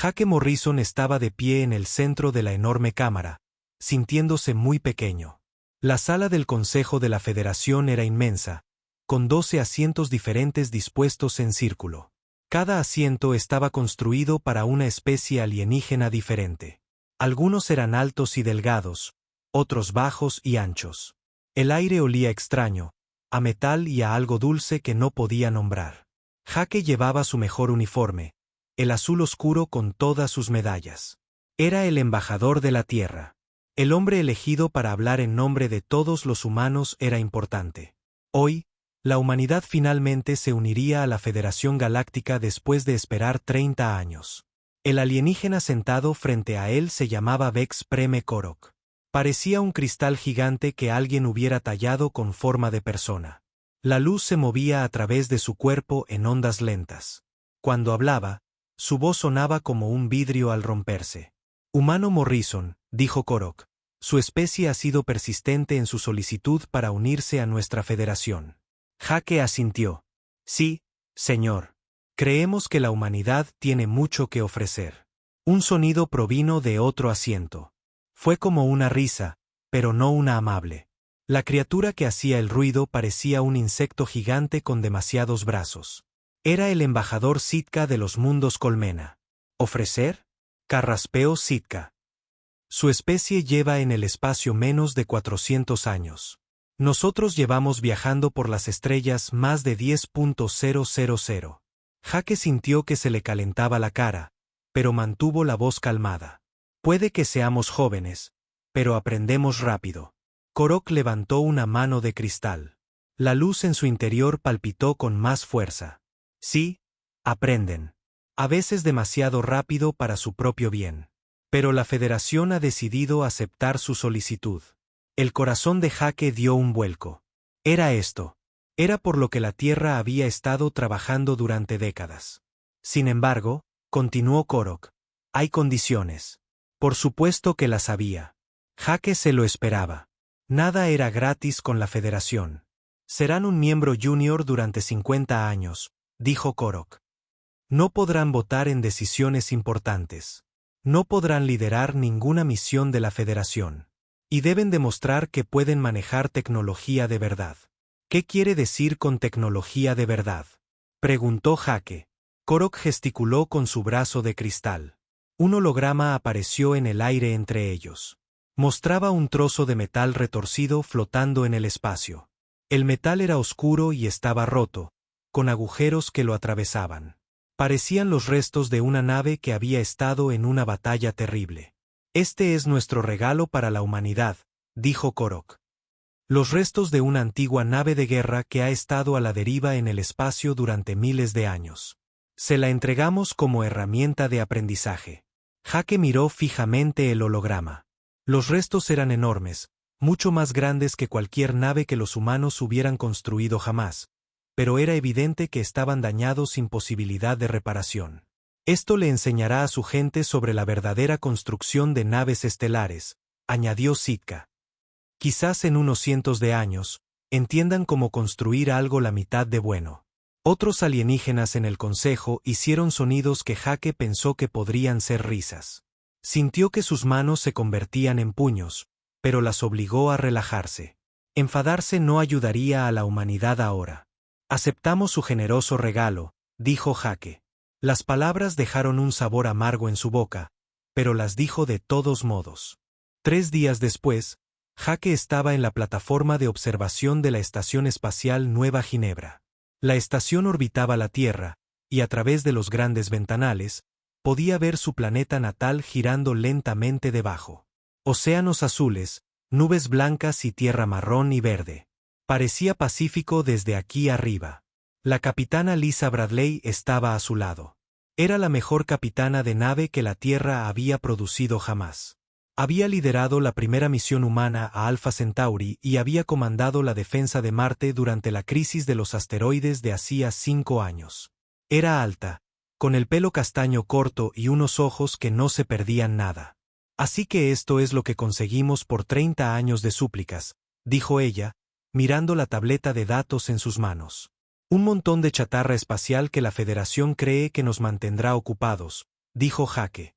Jake Morrison estaba de pie en el centro de la enorme cámara, sintiéndose muy pequeño. La sala del Consejo de la Federación era inmensa, con 12 asientos diferentes dispuestos en círculo. Cada asiento estaba construido para una especie alienígena diferente. Algunos eran altos y delgados, otros bajos y anchos. El aire olía extraño, a metal y a algo dulce que no podía nombrar. Jake llevaba su mejor uniforme, el azul oscuro con todas sus medallas. Era el embajador de la Tierra. El hombre elegido para hablar en nombre de todos los humanos era importante. Hoy, la humanidad finalmente se uniría a la Federación Galáctica después de esperar 30 años. El alienígena sentado frente a él se llamaba Vex Preme Korok. Parecía un cristal gigante que alguien hubiera tallado con forma de persona. La luz se movía a través de su cuerpo en ondas lentas. Cuando hablaba, su voz sonaba como un vidrio al romperse. Humano Morrison, dijo Korok, su especie ha sido persistente en su solicitud para unirse a nuestra federación. Jake asintió. Sí, señor. Creemos que la humanidad tiene mucho que ofrecer. Un sonido provino de otro asiento. Fue como una risa, pero no una amable. La criatura que hacía el ruido parecía un insecto gigante con demasiados brazos. Era el embajador Sitka de los mundos Colmena. ¿Ofrecer? Carraspeó Sitka. Su especie lleva en el espacio menos de 400 años. Nosotros llevamos viajando por las estrellas más de 10.000. Jake sintió que se le calentaba la cara, pero mantuvo la voz calmada. Puede que seamos jóvenes, pero aprendemos rápido. Korok levantó una mano de cristal. La luz en su interior palpitó con más fuerza. Sí, aprenden. A veces demasiado rápido para su propio bien. Pero la Federación ha decidido aceptar su solicitud. El corazón de Jake dio un vuelco. Era esto. Era por lo que la Tierra había estado trabajando durante décadas. Sin embargo, continuó Korok, hay condiciones. Por supuesto que las había. Jake se lo esperaba. Nada era gratis con la Federación. Serán un miembro junior durante 50 años, dijo Korok. No podrán votar en decisiones importantes. No podrán liderar ninguna misión de la Federación. Y deben demostrar que pueden manejar tecnología de verdad. ¿Qué quiere decir con tecnología de verdad? Preguntó Jake. Korok gesticuló con su brazo de cristal. Un holograma apareció en el aire entre ellos. Mostraba un trozo de metal retorcido flotando en el espacio. El metal era oscuro y estaba roto, con agujeros que lo atravesaban. Parecían los restos de una nave que había estado en una batalla terrible. Este es nuestro regalo para la humanidad, dijo Korok. Los restos de una antigua nave de guerra que ha estado a la deriva en el espacio durante miles de años. Se la entregamos como herramienta de aprendizaje. Jake miró fijamente el holograma. Los restos eran enormes, mucho más grandes que cualquier nave que los humanos hubieran construido jamás, pero era evidente que estaban dañados sin posibilidad de reparación. Esto le enseñará a su gente sobre la verdadera construcción de naves estelares, añadió Sitka. Quizás en unos cientos de años, entiendan cómo construir algo la mitad de bueno. Otros alienígenas en el consejo hicieron sonidos que Jake pensó que podrían ser risas. Sintió que sus manos se convertían en puños, pero las obligó a relajarse. Enfadarse no ayudaría a la humanidad ahora. Aceptamos su generoso regalo, dijo Jake. Las palabras dejaron un sabor amargo en su boca, pero las dijo de todos modos. 3 días después, Jake estaba en la plataforma de observación de la Estación Espacial Nueva Ginebra. La estación orbitaba la Tierra, y a través de los grandes ventanales, podía ver su planeta natal girando lentamente debajo. Océanos azules, nubes blancas y tierra marrón y verde. Parecía pacífico desde aquí arriba. La capitana Lisa Bradley estaba a su lado. Era la mejor capitana de nave que la Tierra había producido jamás. Había liderado la primera misión humana a Alpha Centauri y había comandado la defensa de Marte durante la crisis de los asteroides de hacía 5 años. Era alta, con el pelo castaño corto y unos ojos que no se perdían nada. Así que esto es lo que conseguimos por 30 años de súplicas, dijo ella, mirando la tableta de datos en sus manos. Un montón de chatarra espacial que la Federación cree que nos mantendrá ocupados, dijo Jake.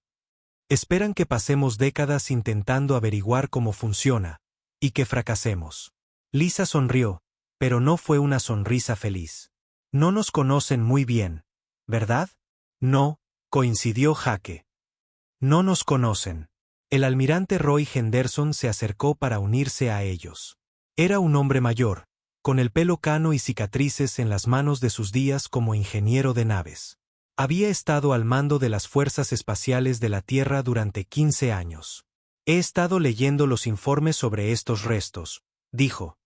Esperan que pasemos décadas intentando averiguar cómo funciona, y que fracasemos. Lisa sonrió, pero no fue una sonrisa feliz. No nos conocen muy bien, ¿verdad? No, coincidió Jake. No nos conocen. El almirante Roy Henderson se acercó para unirse a ellos. Era un hombre mayor, con el pelo cano y cicatrices en las manos de sus días como ingeniero de naves. Había estado al mando de las fuerzas espaciales de la Tierra durante 15 años. He estado leyendo los informes sobre estos restos, dijo.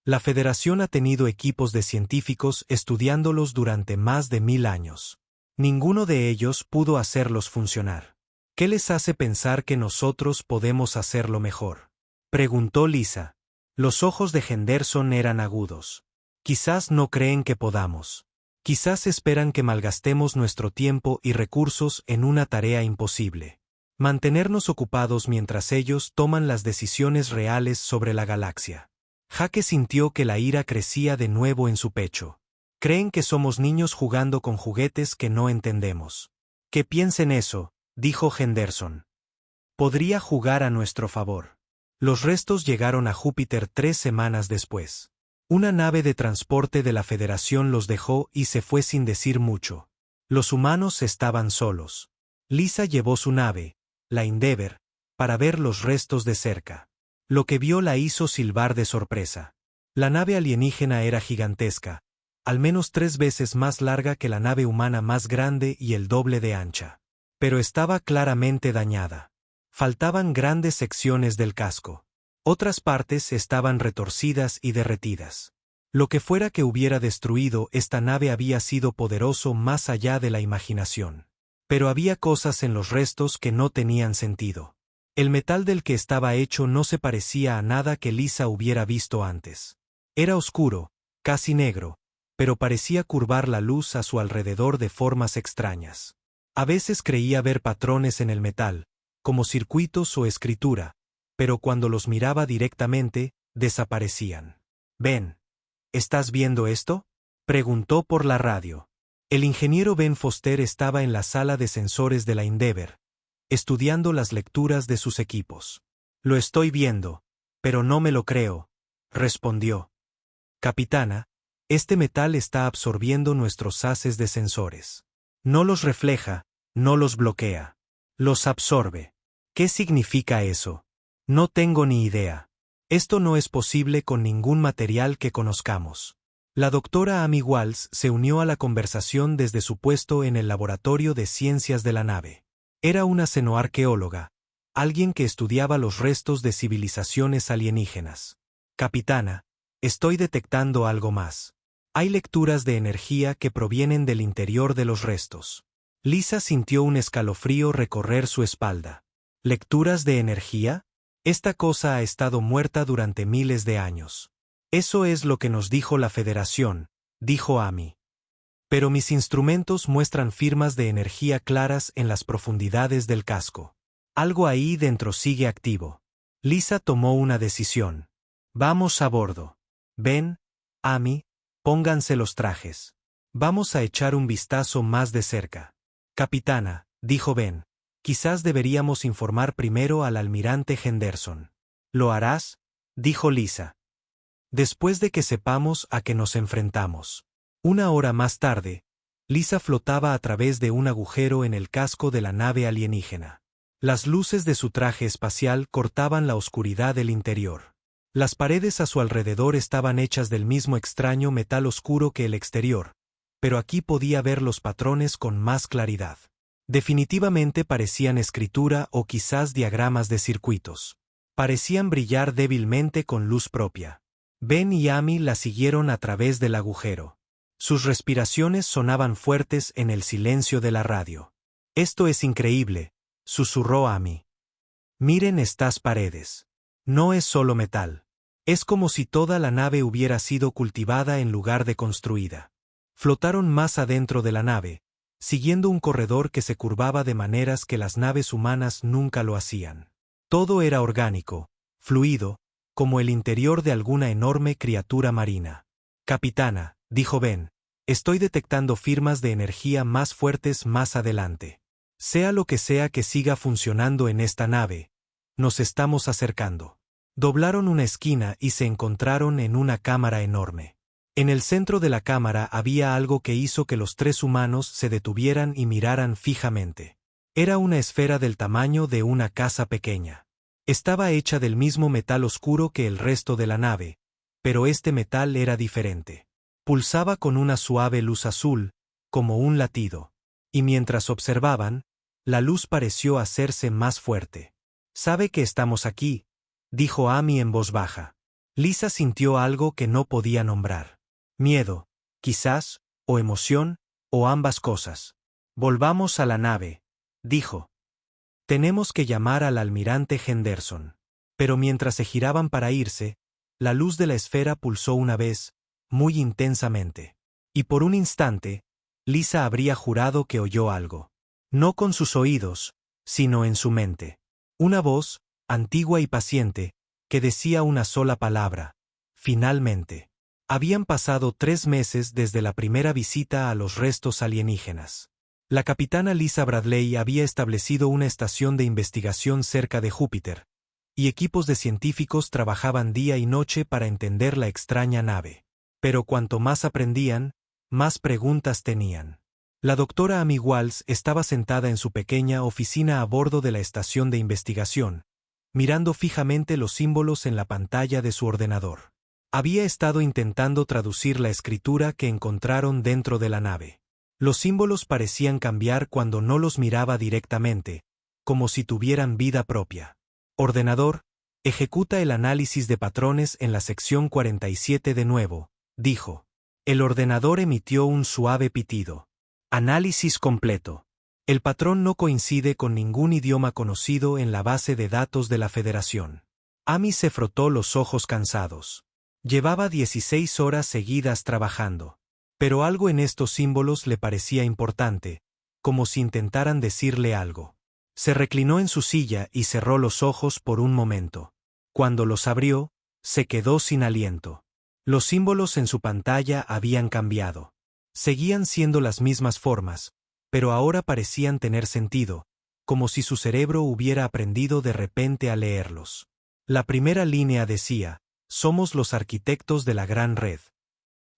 La Federación ha tenido equipos de científicos estudiándolos durante más de 1000 años. Ninguno de ellos pudo hacerlos funcionar. ¿Qué les hace pensar que nosotros podemos hacerlo mejor? Preguntó Lisa. Los ojos de Henderson eran agudos. Quizás no creen que podamos. Quizás esperan que malgastemos nuestro tiempo y recursos en una tarea imposible. Mantenernos ocupados mientras ellos toman las decisiones reales sobre la galaxia. Jake sintió que la ira crecía de nuevo en su pecho. Creen que somos niños jugando con juguetes que no entendemos. Que piensen eso, dijo Henderson. Podría jugar a nuestro favor. Los restos llegaron a Júpiter 3 semanas después. Una nave de transporte de la Federación los dejó y se fue sin decir mucho. Los humanos estaban solos. Lisa llevó su nave, la Endeavour, para ver los restos de cerca. Lo que vio la hizo silbar de sorpresa. La nave alienígena era gigantesca, al menos 3 veces más larga que la nave humana más grande y el doble de ancha. Pero estaba claramente dañada. Faltaban grandes secciones del casco. Otras partes estaban retorcidas y derretidas. Lo que fuera que hubiera destruido esta nave había sido poderoso más allá de la imaginación. Pero había cosas en los restos que no tenían sentido. El metal del que estaba hecho no se parecía a nada que Lisa hubiera visto antes. Era oscuro, casi negro, pero parecía curvar la luz a su alrededor de formas extrañas. A veces creía ver patrones en el metal, como circuitos o escritura, pero cuando los miraba directamente, desaparecían. «Ben, ¿estás viendo esto?», preguntó por la radio. El ingeniero Ben Foster estaba en la sala de sensores de la Endeavour, estudiando las lecturas de sus equipos. «Lo estoy viendo, pero no me lo creo», respondió. «Capitana, este metal está absorbiendo nuestros haces de sensores. No los refleja, no los bloquea. Los absorbe. ¿Qué significa eso? No tengo ni idea. Esto no es posible con ningún material que conozcamos». La doctora Amy Walls se unió a la conversación desde su puesto en el laboratorio de ciencias de la nave. Era una xenoarqueóloga, alguien que estudiaba los restos de civilizaciones alienígenas. «Capitana, estoy detectando algo más. Hay lecturas de energía que provienen del interior de los restos». Lisa sintió un escalofrío recorrer su espalda. ¿Lecturas de energía? Esta cosa ha estado muerta durante miles de años. Eso es lo que nos dijo la Federación, dijo Amy. Pero mis instrumentos muestran firmas de energía claras en las profundidades del casco. Algo ahí dentro sigue activo. Lisa tomó una decisión. Vamos a bordo. Ben, Amy, pónganse los trajes. Vamos a echar un vistazo más de cerca. Capitana, dijo Ben, quizás deberíamos informar primero al almirante Henderson. ¿Lo harás?, dijo Lisa. Después de que sepamos a qué nos enfrentamos. 1 hora más tarde, Lisa flotaba a través de un agujero en el casco de la nave alienígena. Las luces de su traje espacial cortaban la oscuridad del interior. Las paredes a su alrededor estaban hechas del mismo extraño metal oscuro que el exterior, pero aquí podía ver los patrones con más claridad. Definitivamente parecían escritura o quizás diagramas de circuitos. Parecían brillar débilmente con luz propia. Ben y Amy la siguieron a través del agujero. Sus respiraciones sonaban fuertes en el silencio de la radio. «Esto es increíble», susurró Amy. «Miren estas paredes. No es solo metal. Es como si toda la nave hubiera sido cultivada en lugar de construida». Flotaron más adentro de la nave, siguiendo un corredor que se curvaba de maneras que las naves humanas nunca lo hacían. Todo era orgánico, fluido, como el interior de alguna enorme criatura marina. «Capitana», dijo Ben, «estoy detectando firmas de energía más fuertes más adelante». Sea lo que sea que siga funcionando en esta nave, nos estamos acercando. Doblaron una esquina y se encontraron en una cámara enorme. En el centro de la cámara había algo que hizo que los tres humanos se detuvieran y miraran fijamente. Era una esfera del tamaño de una casa pequeña. Estaba hecha del mismo metal oscuro que el resto de la nave, pero este metal era diferente. Pulsaba con una suave luz azul, como un latido. Y mientras observaban, la luz pareció hacerse más fuerte. «¿Sabe que estamos aquí?», dijo Amy en voz baja. Lisa sintió algo que no podía nombrar. Miedo, quizás, o emoción, o ambas cosas. «Volvamos a la nave», dijo. «Tenemos que llamar al almirante Henderson». Pero mientras se giraban para irse, la luz de la esfera pulsó una vez, muy intensamente. Y por un instante, Lisa habría jurado que oyó algo. No con sus oídos, sino en su mente. Una voz, antigua y paciente, que decía una sola palabra: «Finalmente». Habían pasado 3 meses desde la primera visita a los restos alienígenas. La capitana Lisa Bradley había establecido una estación de investigación cerca de Júpiter, y equipos de científicos trabajaban día y noche para entender la extraña nave. Pero cuanto más aprendían, más preguntas tenían. La doctora Amy Walls estaba sentada en su pequeña oficina a bordo de la estación de investigación, mirando fijamente los símbolos en la pantalla de su ordenador. Había estado intentando traducir la escritura que encontraron dentro de la nave. Los símbolos parecían cambiar cuando no los miraba directamente, como si tuvieran vida propia. «Ordenador, ejecuta el análisis de patrones en la sección 47 de nuevo», dijo. El ordenador emitió un suave pitido. «Análisis completo. El patrón no coincide con ningún idioma conocido en la base de datos de la Federación». Amy se frotó los ojos cansados. Llevaba 16 horas seguidas trabajando. Pero algo en estos símbolos le parecía importante, como si intentaran decirle algo. Se reclinó en su silla y cerró los ojos por un momento. Cuando los abrió, se quedó sin aliento. Los símbolos en su pantalla habían cambiado. Seguían siendo las mismas formas, pero ahora parecían tener sentido, como si su cerebro hubiera aprendido de repente a leerlos. La primera línea decía: «Somos los arquitectos de la gran red».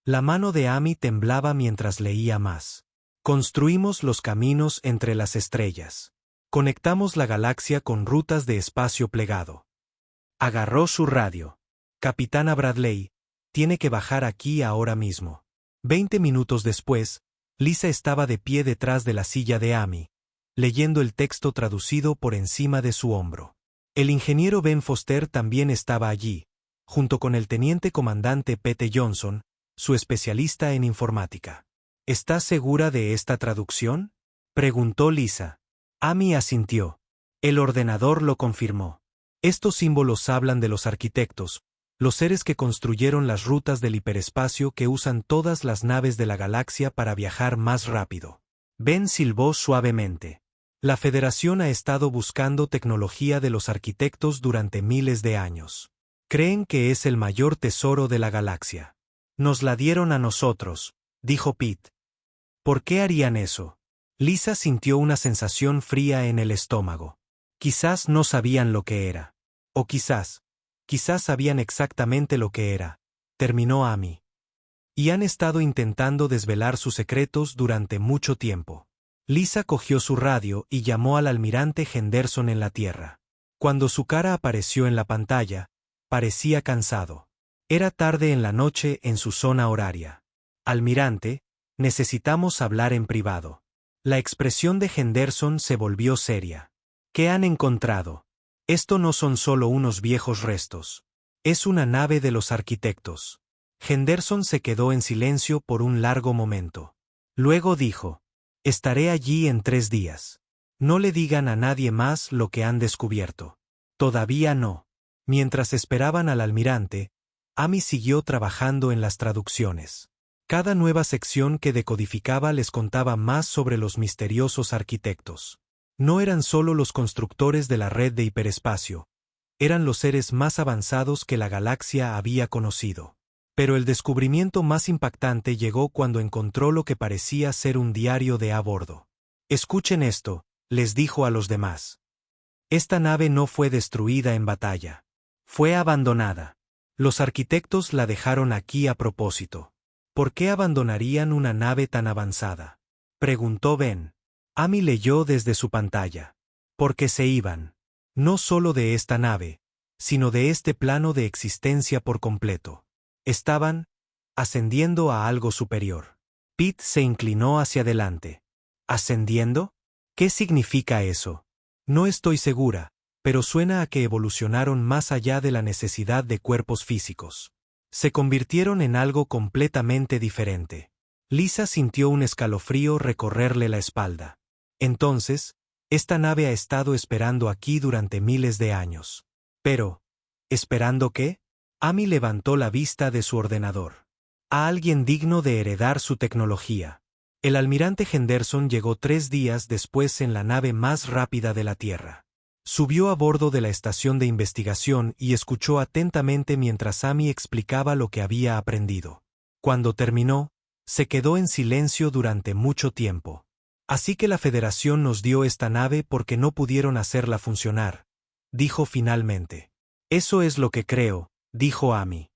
La mano de Amy temblaba mientras leía más. «Construimos los caminos entre las estrellas. Conectamos la galaxia con rutas de espacio plegado». Agarró su radio. «Capitana Bradley, tiene que bajar aquí ahora mismo». 20 minutos después, Lisa estaba de pie detrás de la silla de Amy, leyendo el texto traducido por encima de su hombro. El ingeniero Ben Foster también estaba allí, junto con el teniente comandante Pete Johnson, su especialista en informática. «¿Estás segura de esta traducción?», preguntó Lisa. Amy asintió. El ordenador lo confirmó. «Estos símbolos hablan de los arquitectos, los seres que construyeron las rutas del hiperespacio que usan todas las naves de la galaxia para viajar más rápido». Ben silbó suavemente. «La Federación ha estado buscando tecnología de los arquitectos durante miles de años. Creen que es el mayor tesoro de la galaxia. Nos la dieron a nosotros», dijo Pete. «¿Por qué harían eso?». Lisa sintió una sensación fría en el estómago. Quizás no sabían lo que era. O quizás sabían exactamente lo que era, terminó Amy. Y han estado intentando desvelar sus secretos durante mucho tiempo. Lisa cogió su radio y llamó al almirante Henderson en la Tierra. Cuando su cara apareció en la pantalla, parecía cansado. Era tarde en la noche en su zona horaria. «Almirante, necesitamos hablar en privado». La expresión de Henderson se volvió seria. «¿Qué han encontrado? Esto no son solo unos viejos restos. Es una nave de los arquitectos». Henderson se quedó en silencio por un largo momento. Luego dijo: «Estaré allí en 3 días. No le digan a nadie más lo que han descubierto». «Todavía no». Mientras esperaban al almirante, Amy siguió trabajando en las traducciones. Cada nueva sección que decodificaba les contaba más sobre los misteriosos arquitectos. No eran solo los constructores de la red de hiperespacio, eran los seres más avanzados que la galaxia había conocido. Pero el descubrimiento más impactante llegó cuando encontró lo que parecía ser un diario de a bordo. «Escuchen esto», les dijo a los demás. Esta nave no fue destruida en batalla. Fue abandonada. Los arquitectos la dejaron aquí a propósito. ¿Por qué abandonarían una nave tan avanzada?, preguntó Ben. Amy leyó desde su pantalla. Porque se iban. No solo de esta nave, sino de este plano de existencia por completo. Estaban ascendiendo a algo superior. Pete se inclinó hacia adelante. ¿Ascendiendo? ¿Qué significa eso? No estoy segura, pero suena a que evolucionaron más allá de la necesidad de cuerpos físicos. Se convirtieron en algo completamente diferente. Lisa sintió un escalofrío recorrerle la espalda. Entonces, esta nave ha estado esperando aquí durante miles de años. Pero, ¿esperando qué? Amy levantó la vista de su ordenador. A alguien digno de heredar su tecnología. El almirante Henderson llegó 3 días después en la nave más rápida de la Tierra. Subió a bordo de la estación de investigación y escuchó atentamente mientras Amy explicaba lo que había aprendido. Cuando terminó, se quedó en silencio durante mucho tiempo. Así que la Federación nos dio esta nave porque no pudieron hacerla funcionar, dijo finalmente. Eso es lo que creo, dijo Amy.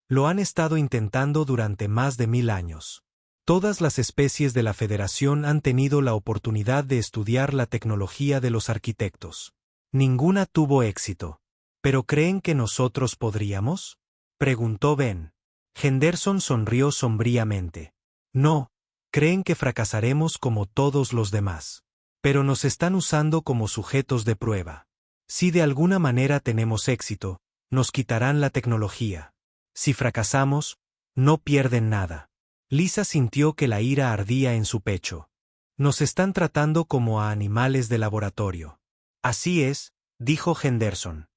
Lo han estado intentando durante más de 1000 años. Todas las especies de la Federación han tenido la oportunidad de estudiar la tecnología de los arquitectos. Ninguna tuvo éxito. ¿Pero creen que nosotros podríamos?, preguntó Ben. Henderson sonrió sombríamente. No, creen que fracasaremos como todos los demás. Pero nos están usando como sujetos de prueba. Si de alguna manera tenemos éxito, nos quitarán la tecnología. Si fracasamos, no pierden nada. Lisa sintió que la ira ardía en su pecho. Nos están tratando como a animales de laboratorio. Así es, dijo Henderson.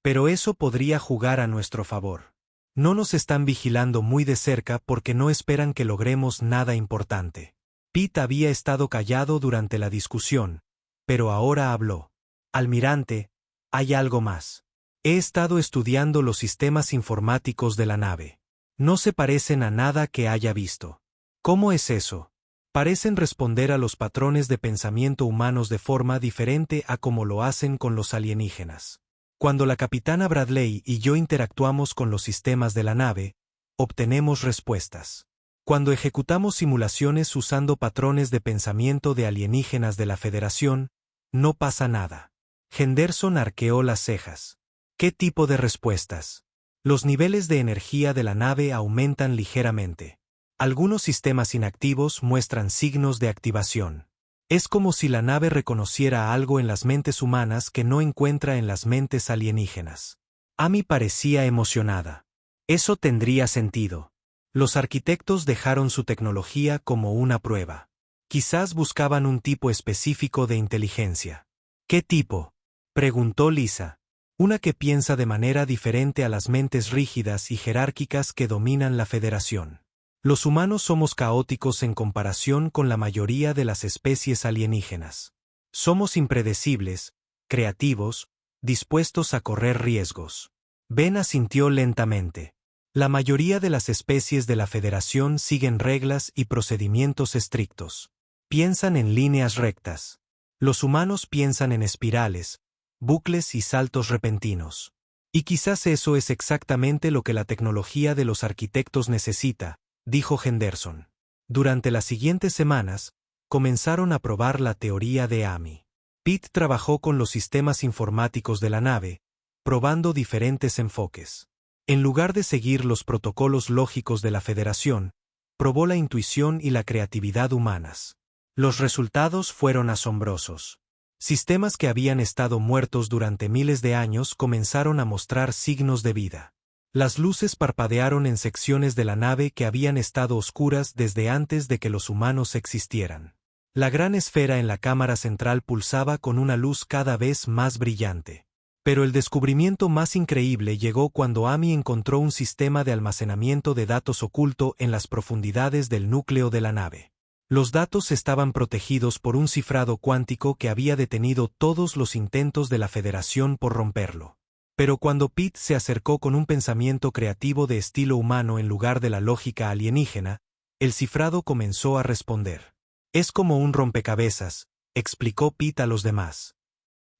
Pero eso podría jugar a nuestro favor. No nos están vigilando muy de cerca porque no esperan que logremos nada importante. Pete había estado callado durante la discusión, pero ahora habló. Almirante, hay algo más. He estado estudiando los sistemas informáticos de la nave. No se parecen a nada que haya visto. ¿Cómo es eso? Parecen responder a los patrones de pensamiento humanos de forma diferente a como lo hacen con los alienígenas. Cuando la capitana Bradley y yo interactuamos con los sistemas de la nave, obtenemos respuestas. Cuando ejecutamos simulaciones usando patrones de pensamiento de alienígenas de la Federación, no pasa nada. Henderson arqueó las cejas. ¿Qué tipo de respuestas? Los niveles de energía de la nave aumentan ligeramente. Algunos sistemas inactivos muestran signos de activación. Es como si la nave reconociera algo en las mentes humanas que no encuentra en las mentes alienígenas. Amy parecía emocionada. Eso tendría sentido. Los arquitectos dejaron su tecnología como una prueba. Quizás buscaban un tipo específico de inteligencia. ¿Qué tipo?, preguntó Lisa. Una que piensa de manera diferente a las mentes rígidas y jerárquicas que dominan la Federación. Los humanos somos caóticos en comparación con la mayoría de las especies alienígenas. Somos impredecibles, creativos, dispuestos a correr riesgos. Ben asintió lentamente. La mayoría de las especies de la Federación siguen reglas y procedimientos estrictos. Piensan en líneas rectas. Los humanos piensan en espirales, bucles y saltos repentinos. Y quizás eso es exactamente lo que la tecnología de los arquitectos necesita, dijo Henderson. Durante las siguientes semanas, comenzaron a probar la teoría de Amy. Pete trabajó con los sistemas informáticos de la nave, probando diferentes enfoques. En lugar de seguir los protocolos lógicos de la Federación, probó la intuición y la creatividad humanas. Los resultados fueron asombrosos. Sistemas que habían estado muertos durante miles de años comenzaron a mostrar signos de vida. Las luces parpadearon en secciones de la nave que habían estado oscuras desde antes de que los humanos existieran. La gran esfera en la cámara central pulsaba con una luz cada vez más brillante. Pero el descubrimiento más increíble llegó cuando Amy encontró un sistema de almacenamiento de datos oculto en las profundidades del núcleo de la nave. Los datos estaban protegidos por un cifrado cuántico que había detenido todos los intentos de la Federación por romperlo. Pero cuando Pete se acercó con un pensamiento creativo de estilo humano en lugar de la lógica alienígena, el cifrado comenzó a responder. Es como un rompecabezas, explicó Pete a los demás.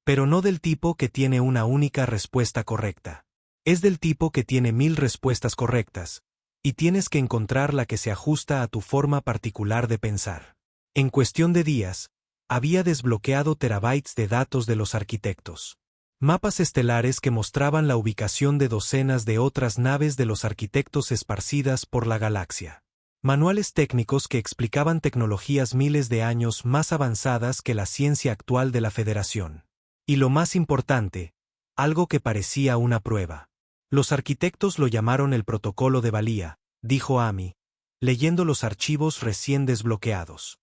Pero no del tipo que tiene una única respuesta correcta. Es del tipo que tiene 1000 respuestas correctas, y tienes que encontrar la que se ajusta a tu forma particular de pensar. En cuestión de días, había desbloqueado terabytes de datos de los arquitectos. Mapas estelares que mostraban la ubicación de docenas de otras naves de los arquitectos esparcidas por la galaxia. Manuales técnicos que explicaban tecnologías miles de años más avanzadas que la ciencia actual de la Federación. Y lo más importante, algo que parecía una prueba. Los arquitectos lo llamaron el protocolo de valía, dijo Amy, leyendo los archivos recién desbloqueados.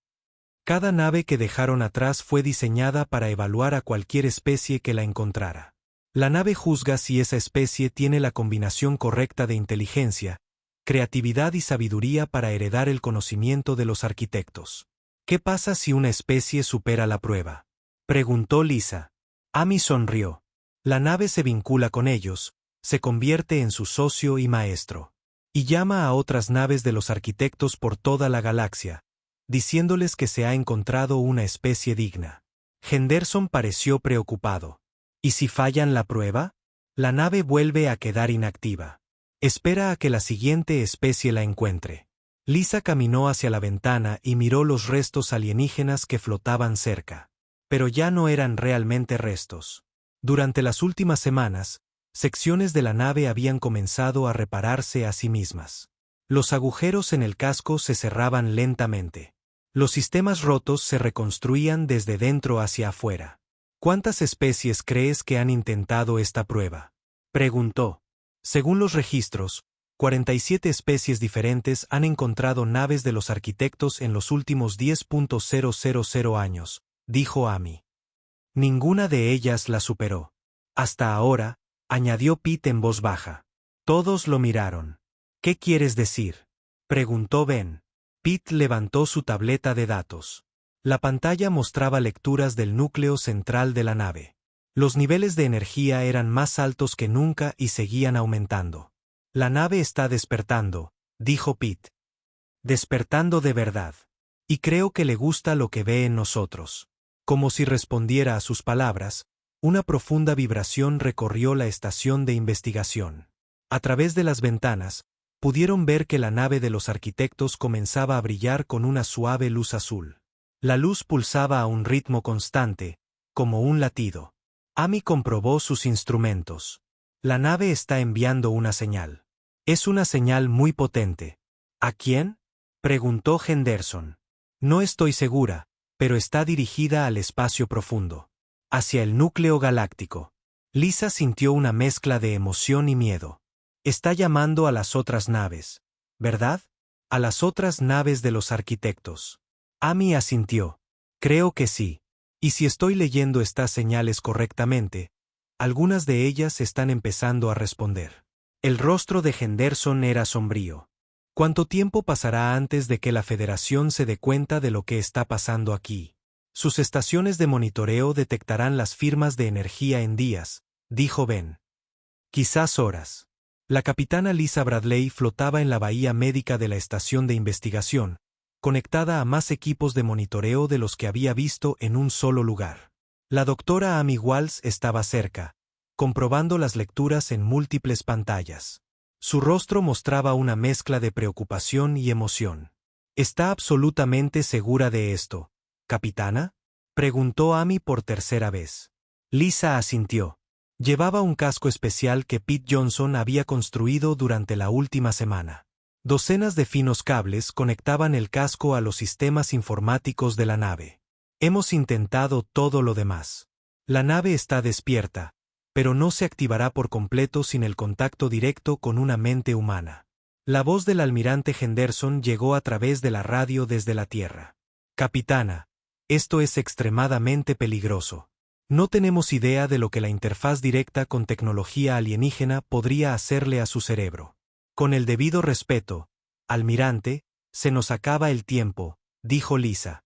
Cada nave que dejaron atrás fue diseñada para evaluar a cualquier especie que la encontrara. La nave juzga si esa especie tiene la combinación correcta de inteligencia, creatividad y sabiduría para heredar el conocimiento de los arquitectos. ¿Qué pasa si una especie supera la prueba?, preguntó Lisa. Amy sonrió. La nave se vincula con ellos, se convierte en su socio y maestro. Y llama a otras naves de los arquitectos por toda la galaxia, diciéndoles que se ha encontrado una especie digna. Henderson pareció preocupado. ¿Y si fallan la prueba? La nave vuelve a quedar inactiva. Espera a que la siguiente especie la encuentre. Lisa caminó hacia la ventana y miró los restos alienígenas que flotaban cerca. Pero ya no eran realmente restos. Durante las últimas semanas, secciones de la nave habían comenzado a repararse a sí mismas. Los agujeros en el casco se cerraban lentamente. Los sistemas rotos se reconstruían desde dentro hacia afuera. ¿Cuántas especies crees que han intentado esta prueba?, preguntó. Según los registros, 47 especies diferentes han encontrado naves de los arquitectos en los últimos 10.000 años, dijo Amy. Ninguna de ellas la superó. Hasta ahora, añadió Pete en voz baja. Todos lo miraron. ¿Qué quieres decir?, preguntó Ben. Pete levantó su tableta de datos. La pantalla mostraba lecturas del núcleo central de la nave. Los niveles de energía eran más altos que nunca y seguían aumentando. La nave está despertando, dijo Pete. Despertando de verdad. Y creo que le gusta lo que ve en nosotros. Como si respondiera a sus palabras, una profunda vibración recorrió la estación de investigación. A través de las ventanas, pudieron ver que la nave de los arquitectos comenzaba a brillar con una suave luz azul. La luz pulsaba a un ritmo constante, como un latido. Amy comprobó sus instrumentos. La nave está enviando una señal. Es una señal muy potente. ¿A quién?, preguntó Henderson. No estoy segura, pero está dirigida al espacio profundo. Hacia el núcleo galáctico. Lisa sintió una mezcla de emoción y miedo. Está llamando a las otras naves, ¿verdad? A las otras naves de los arquitectos. Amy asintió. Creo que sí. Y si estoy leyendo estas señales correctamente, algunas de ellas están empezando a responder. El rostro de Henderson era sombrío. ¿Cuánto tiempo pasará antes de que la Federación se dé cuenta de lo que está pasando aquí? Sus estaciones de monitoreo detectarán las firmas de energía en días, dijo Ben. Quizás horas. La capitana Lisa Bradley flotaba en la bahía médica de la estación de investigación, conectada a más equipos de monitoreo de los que había visto en un solo lugar. La doctora Amy Walls estaba cerca, comprobando las lecturas en múltiples pantallas. Su rostro mostraba una mezcla de preocupación y emoción. ¿Está absolutamente segura de esto, capitana?, preguntó Amy por tercera vez. Lisa asintió. Llevaba un casco especial que Pete Johnson había construido durante la última semana. Docenas de finos cables conectaban el casco a los sistemas informáticos de la nave. Hemos intentado todo lo demás. La nave está despierta, pero no se activará por completo sin el contacto directo con una mente humana. La voz del almirante Henderson llegó a través de la radio desde la Tierra. Capitana, esto es extremadamente peligroso. No tenemos idea de lo que la interfaz directa con tecnología alienígena podría hacerle a su cerebro. Con el debido respeto, almirante, se nos acaba el tiempo, dijo Lisa.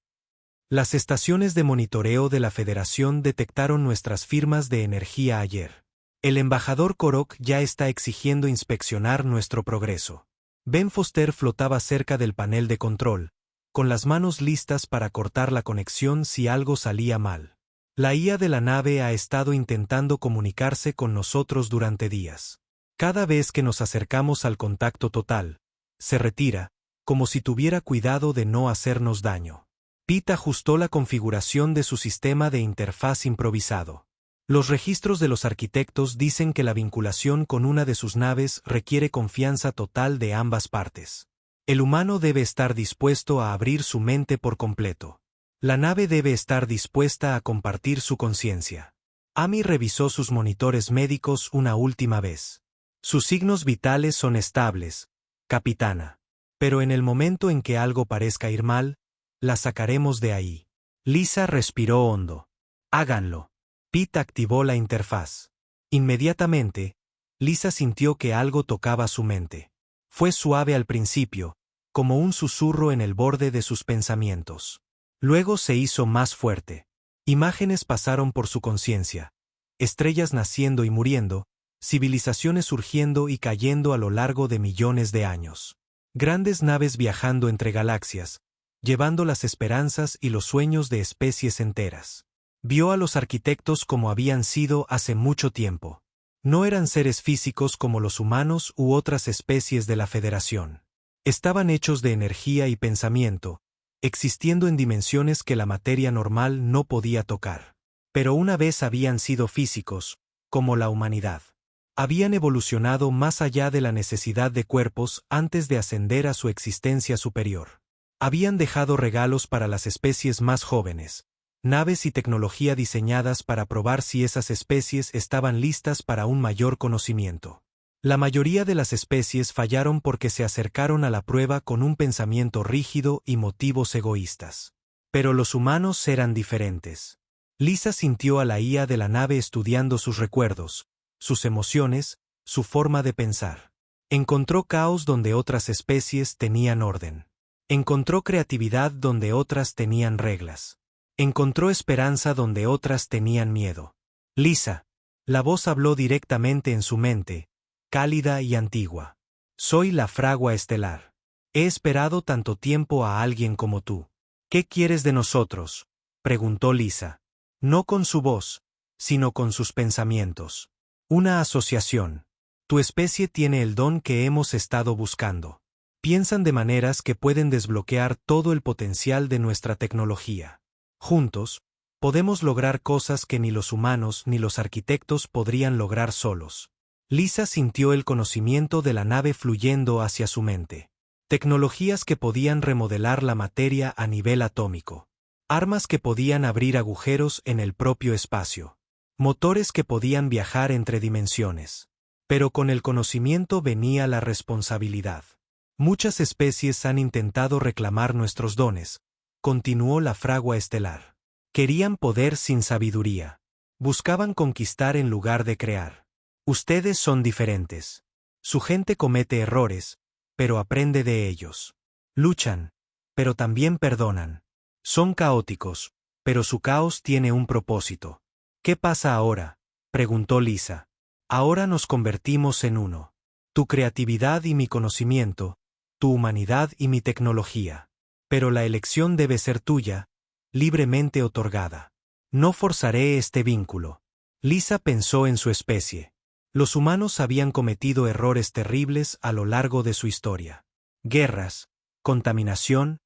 Las estaciones de monitoreo de la Federación detectaron nuestras firmas de energía ayer. El embajador Korok ya está exigiendo inspeccionar nuestro progreso. Ben Foster flotaba cerca del panel de control, con las manos listas para cortar la conexión si algo salía mal. La IA de la nave ha estado intentando comunicarse con nosotros durante días. Cada vez que nos acercamos al contacto total, se retira, como si tuviera cuidado de no hacernos daño. Pete ajustó la configuración de su sistema de interfaz improvisado. Los registros de los arquitectos dicen que la vinculación con una de sus naves requiere confianza total de ambas partes. El humano debe estar dispuesto a abrir su mente por completo. La nave debe estar dispuesta a compartir su conciencia. Amy revisó sus monitores médicos una última vez. Sus signos vitales son estables, capitana. Pero en el momento en que algo parezca ir mal, la sacaremos de ahí. Lisa respiró hondo. Háganlo. Pete activó la interfaz. Inmediatamente, Lisa sintió que algo tocaba su mente. Fue suave al principio, como un susurro en el borde de sus pensamientos. Luego se hizo más fuerte. Imágenes pasaron por su conciencia. Estrellas naciendo y muriendo, civilizaciones surgiendo y cayendo a lo largo de millones de años. Grandes naves viajando entre galaxias, llevando las esperanzas y los sueños de especies enteras. Vio a los arquitectos como habían sido hace mucho tiempo. No eran seres físicos como los humanos u otras especies de la Federación. Estaban hechos de energía y pensamiento, existiendo en dimensiones que la materia normal no podía tocar. Pero una vez habían sido físicos, como la humanidad. Habían evolucionado más allá de la necesidad de cuerpos antes de ascender a su existencia superior. Habían dejado regalos para las especies más jóvenes, naves y tecnología diseñadas para probar si esas especies estaban listas para un mayor conocimiento. La mayoría de las especies fallaron porque se acercaron a la prueba con un pensamiento rígido y motivos egoístas. Pero los humanos eran diferentes. Lisa sintió a la IA de la nave estudiando sus recuerdos, sus emociones, su forma de pensar. Encontró caos donde otras especies tenían orden. Encontró creatividad donde otras tenían reglas. Encontró esperanza donde otras tenían miedo. Lisa. La voz habló directamente en su mente, cálida y antigua. Soy la fragua estelar. He esperado tanto tiempo a alguien como tú. ¿Qué quieres de nosotros?, preguntó Lisa. No con su voz, sino con sus pensamientos. Una asociación. Tu especie tiene el don que hemos estado buscando. Piensan de maneras que pueden desbloquear todo el potencial de nuestra tecnología. Juntos, podemos lograr cosas que ni los humanos ni los arquitectos podrían lograr solos. Lisa sintió el conocimiento de la nave fluyendo hacia su mente. Tecnologías que podían remodelar la materia a nivel atómico. Armas que podían abrir agujeros en el propio espacio. Motores que podían viajar entre dimensiones. Pero con el conocimiento venía la responsabilidad. Muchas especies han intentado reclamar nuestros dones, continuó la fragua estelar. Querían poder sin sabiduría. Buscaban conquistar en lugar de crear. Ustedes son diferentes. Su gente comete errores, pero aprende de ellos. Luchan, pero también perdonan. Son caóticos, pero su caos tiene un propósito. ¿Qué pasa ahora?, preguntó Lisa. Ahora nos convertimos en uno. Tu creatividad y mi conocimiento, tu humanidad y mi tecnología. Pero la elección debe ser tuya, libremente otorgada. No forzaré este vínculo. Lisa pensó en su especie. Los humanos habían cometido errores terribles a lo largo de su historia. Guerras, contaminación,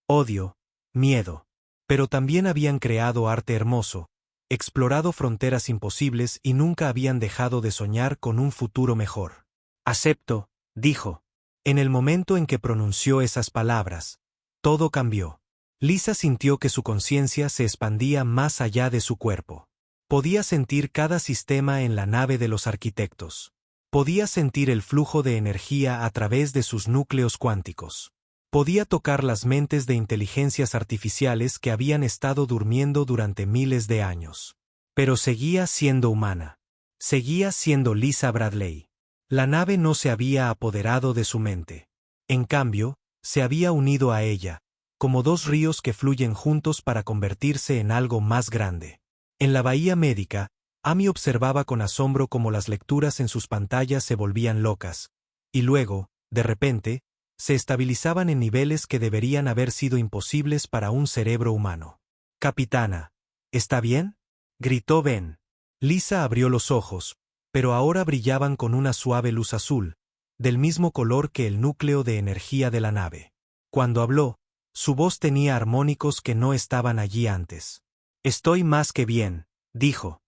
odio, miedo. Pero también habían creado arte hermoso, explorado fronteras imposibles y nunca habían dejado de soñar con un futuro mejor. Acepto, dijo. En el momento en que pronunció esas palabras, todo cambió. Lisa sintió que su conciencia se expandía más allá de su cuerpo. Podía sentir cada sistema en la nave de los arquitectos. Podía sentir el flujo de energía a través de sus núcleos cuánticos. Podía tocar las mentes de inteligencias artificiales que habían estado durmiendo durante miles de años. Pero seguía siendo humana. Seguía siendo Lisa Bradley. La nave no se había apoderado de su mente. En cambio, se había unido a ella, como dos ríos que fluyen juntos para convertirse en algo más grande. En la bahía médica, Amy observaba con asombro cómo las lecturas en sus pantallas se volvían locas, y luego, de repente, Se estabilizaban en niveles que deberían haber sido imposibles para un cerebro humano. «Capitana, ¿está bien?», gritó Ben. Lisa abrió los ojos, pero ahora brillaban con una suave luz azul, del mismo color que el núcleo de energía de la nave. Cuando habló, su voz tenía armónicos que no estaban allí antes. «Estoy más que bien», dijo.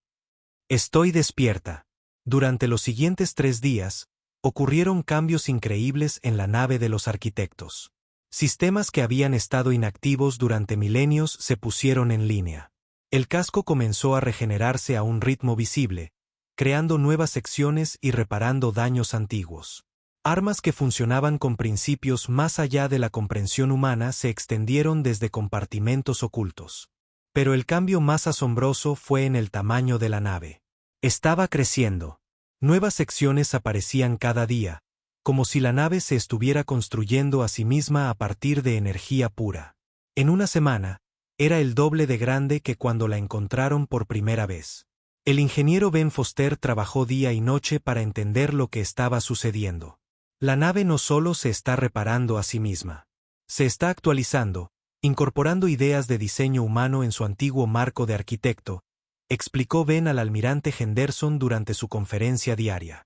«Estoy despierta». Durante los siguientes 3 días, ocurrieron cambios increíbles en la nave de los arquitectos. Sistemas que habían estado inactivos durante milenios se pusieron en línea. El casco comenzó a regenerarse a un ritmo visible, creando nuevas secciones y reparando daños antiguos. Armas que funcionaban con principios más allá de la comprensión humana se extendieron desde compartimentos ocultos. Pero el cambio más asombroso fue en el tamaño de la nave. Estaba creciendo. Nuevas secciones aparecían cada día, como si la nave se estuviera construyendo a sí misma a partir de energía pura. En una semana, era el doble de grande que cuando la encontraron por primera vez. El ingeniero Ben Foster trabajó día y noche para entender lo que estaba sucediendo. La nave no solo se está reparando a sí misma. Se está actualizando, incorporando ideas de diseño humano en su antiguo marco de arquitecto, explicó Ben al almirante Henderson durante su conferencia diaria.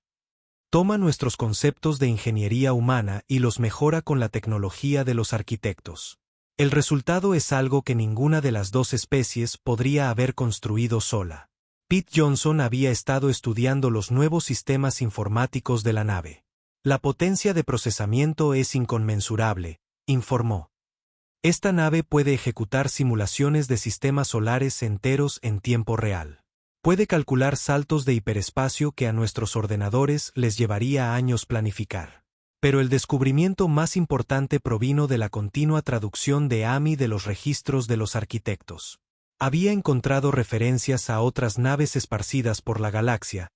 Toma nuestros conceptos de ingeniería humana y los mejora con la tecnología de los arquitectos. El resultado es algo que ninguna de las dos especies podría haber construido sola. Pete Johnson había estado estudiando los nuevos sistemas informáticos de la nave. La potencia de procesamiento es inconmensurable, informó. Esta nave puede ejecutar simulaciones de sistemas solares enteros en tiempo real. Puede calcular saltos de hiperespacio que a nuestros ordenadores les llevaría años planificar. Pero el descubrimiento más importante provino de la continua traducción de AMI de los registros de los arquitectos. Había encontrado referencias a otras naves esparcidas por la galaxia,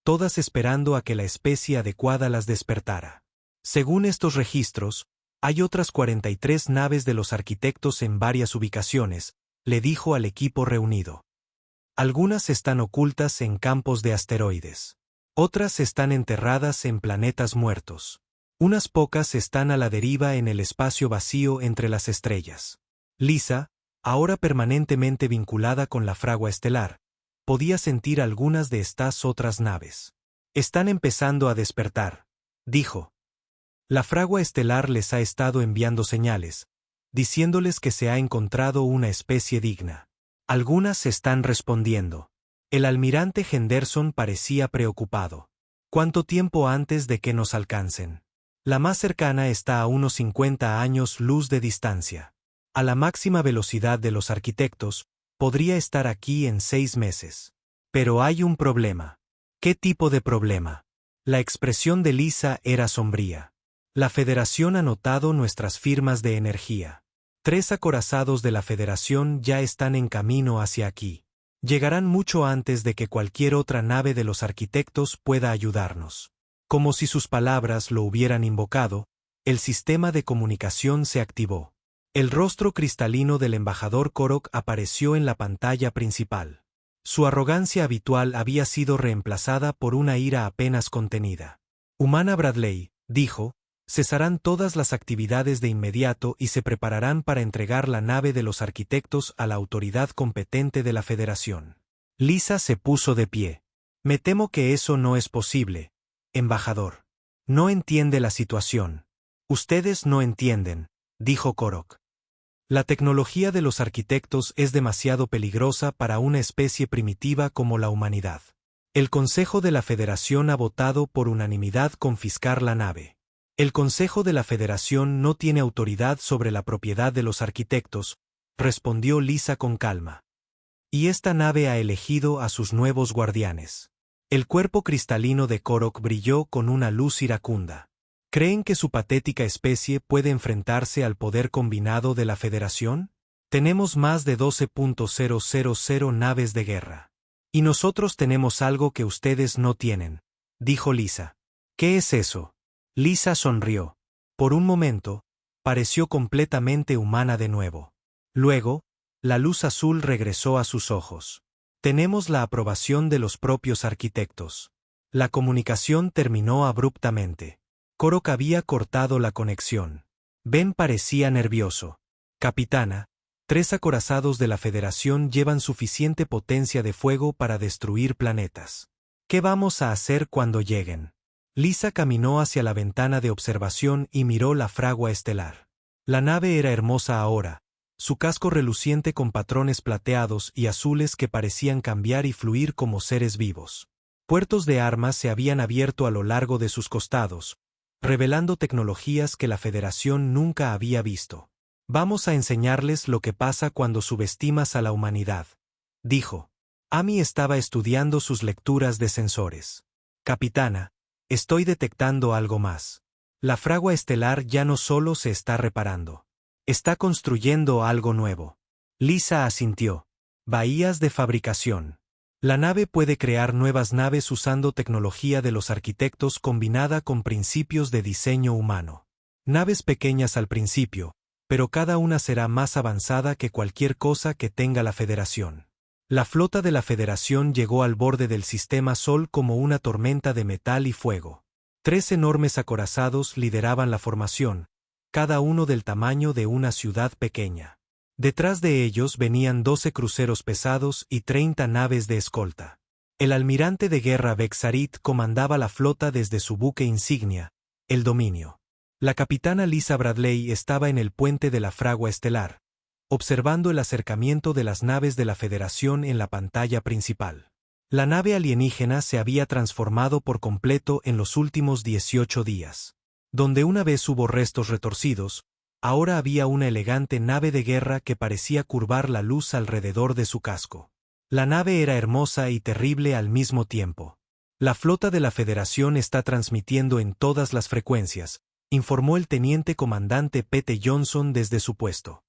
todas esperando a que la especie adecuada las despertara. Según estos registros, hay otras 43 naves de los arquitectos en varias ubicaciones, le dijo al equipo reunido. Algunas están ocultas en campos de asteroides. Otras están enterradas en planetas muertos. Unas pocas están a la deriva en el espacio vacío entre las estrellas. Lisa, ahora permanentemente vinculada con la fragua estelar, podía sentir algunas de estas otras naves. Están empezando a despertar, dijo. La fragua estelar les ha estado enviando señales, diciéndoles que se ha encontrado una especie digna. Algunas están respondiendo. El almirante Henderson parecía preocupado. ¿Cuánto tiempo antes de que nos alcancen? La más cercana está a unos 50 años luz de distancia. A la máxima velocidad de los arquitectos, podría estar aquí en 6 meses. Pero hay un problema. ¿Qué tipo de problema? La expresión de Lisa era sombría. La Federación ha notado nuestras firmas de energía. 3 acorazados de la Federación ya están en camino hacia aquí. Llegarán mucho antes de que cualquier otra nave de los arquitectos pueda ayudarnos. Como si sus palabras lo hubieran invocado, el sistema de comunicación se activó. El rostro cristalino del embajador Korok apareció en la pantalla principal. Su arrogancia habitual había sido reemplazada por una ira apenas contenida. Humana Bradley, dijo, cesarán todas las actividades de inmediato y se prepararán para entregar la nave de los arquitectos a la autoridad competente de la Federación. Lisa se puso de pie. Me temo que eso no es posible, embajador. No entiende la situación. Ustedes no entienden, dijo Korok. La tecnología de los arquitectos es demasiado peligrosa para una especie primitiva como la humanidad. El Consejo de la Federación ha votado por unanimidad confiscar la nave. El Consejo de la Federación no tiene autoridad sobre la propiedad de los arquitectos, respondió Lisa con calma. Y esta nave ha elegido a sus nuevos guardianes. El cuerpo cristalino de Korok brilló con una luz iracunda. ¿Creen que su patética especie puede enfrentarse al poder combinado de la Federación? Tenemos más de 12.000 naves de guerra. Y nosotros tenemos algo que ustedes no tienen, dijo Lisa. ¿Qué es eso? Lisa sonrió. Por un momento, pareció completamente humana de nuevo. Luego, la luz azul regresó a sus ojos. Tenemos la aprobación de los propios arquitectos. La comunicación terminó abruptamente. Korok había cortado la conexión. Ben parecía nervioso. Capitana, 3 acorazados de la Federación llevan suficiente potencia de fuego para destruir planetas. ¿Qué vamos a hacer cuando lleguen? Lisa caminó hacia la ventana de observación y miró la fragua estelar. La nave era hermosa ahora, su casco reluciente con patrones plateados y azules que parecían cambiar y fluir como seres vivos. Puertos de armas se habían abierto a lo largo de sus costados, revelando tecnologías que la Federación nunca había visto. Vamos a enseñarles lo que pasa cuando subestimas a la humanidad, dijo. Amy estaba estudiando sus lecturas de sensores. Capitana, estoy detectando algo más. La fragua estelar ya no solo se está reparando. Está construyendo algo nuevo. Lisa asintió. Bahías de fabricación. La nave puede crear nuevas naves usando tecnología de los arquitectos combinada con principios de diseño humano. Naves pequeñas al principio, pero cada una será más avanzada que cualquier cosa que tenga la Federación. La flota de la Federación llegó al borde del sistema Sol como una tormenta de metal y fuego. 3 enormes acorazados lideraban la formación, cada uno del tamaño de una ciudad pequeña. Detrás de ellos venían 12 cruceros pesados y 30 naves de escolta. El almirante de guerra Bexarit comandaba la flota desde su buque insignia, el Dominio. La capitana Lisa Bradley estaba en el puente de la fragua estelar, observando el acercamiento de las naves de la Federación en la pantalla principal. La nave alienígena se había transformado por completo en los últimos 18 días. Donde una vez hubo restos retorcidos, ahora había una elegante nave de guerra que parecía curvar la luz alrededor de su casco. La nave era hermosa y terrible al mismo tiempo. La flota de la Federación está transmitiendo en todas las frecuencias, informó el teniente comandante Pete Johnson desde su puesto.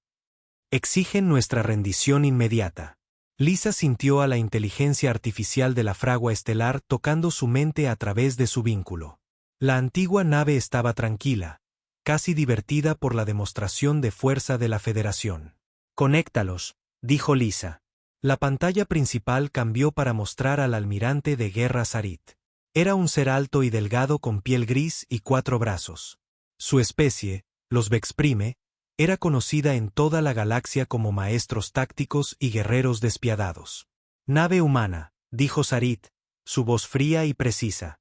Exigen nuestra rendición inmediata. Lisa sintió a la inteligencia artificial de la fragua estelar tocando su mente a través de su vínculo. La antigua nave estaba tranquila, casi divertida por la demostración de fuerza de la Federación. Conéctalos, dijo Lisa. La pantalla principal cambió para mostrar al almirante de guerra Sarit. Era un ser alto y delgado con piel gris y 4 brazos. Su especie, los Vexprime, era conocida en toda la galaxia como maestros tácticos y guerreros despiadados. Nave humana, dijo Sarit, su voz fría y precisa.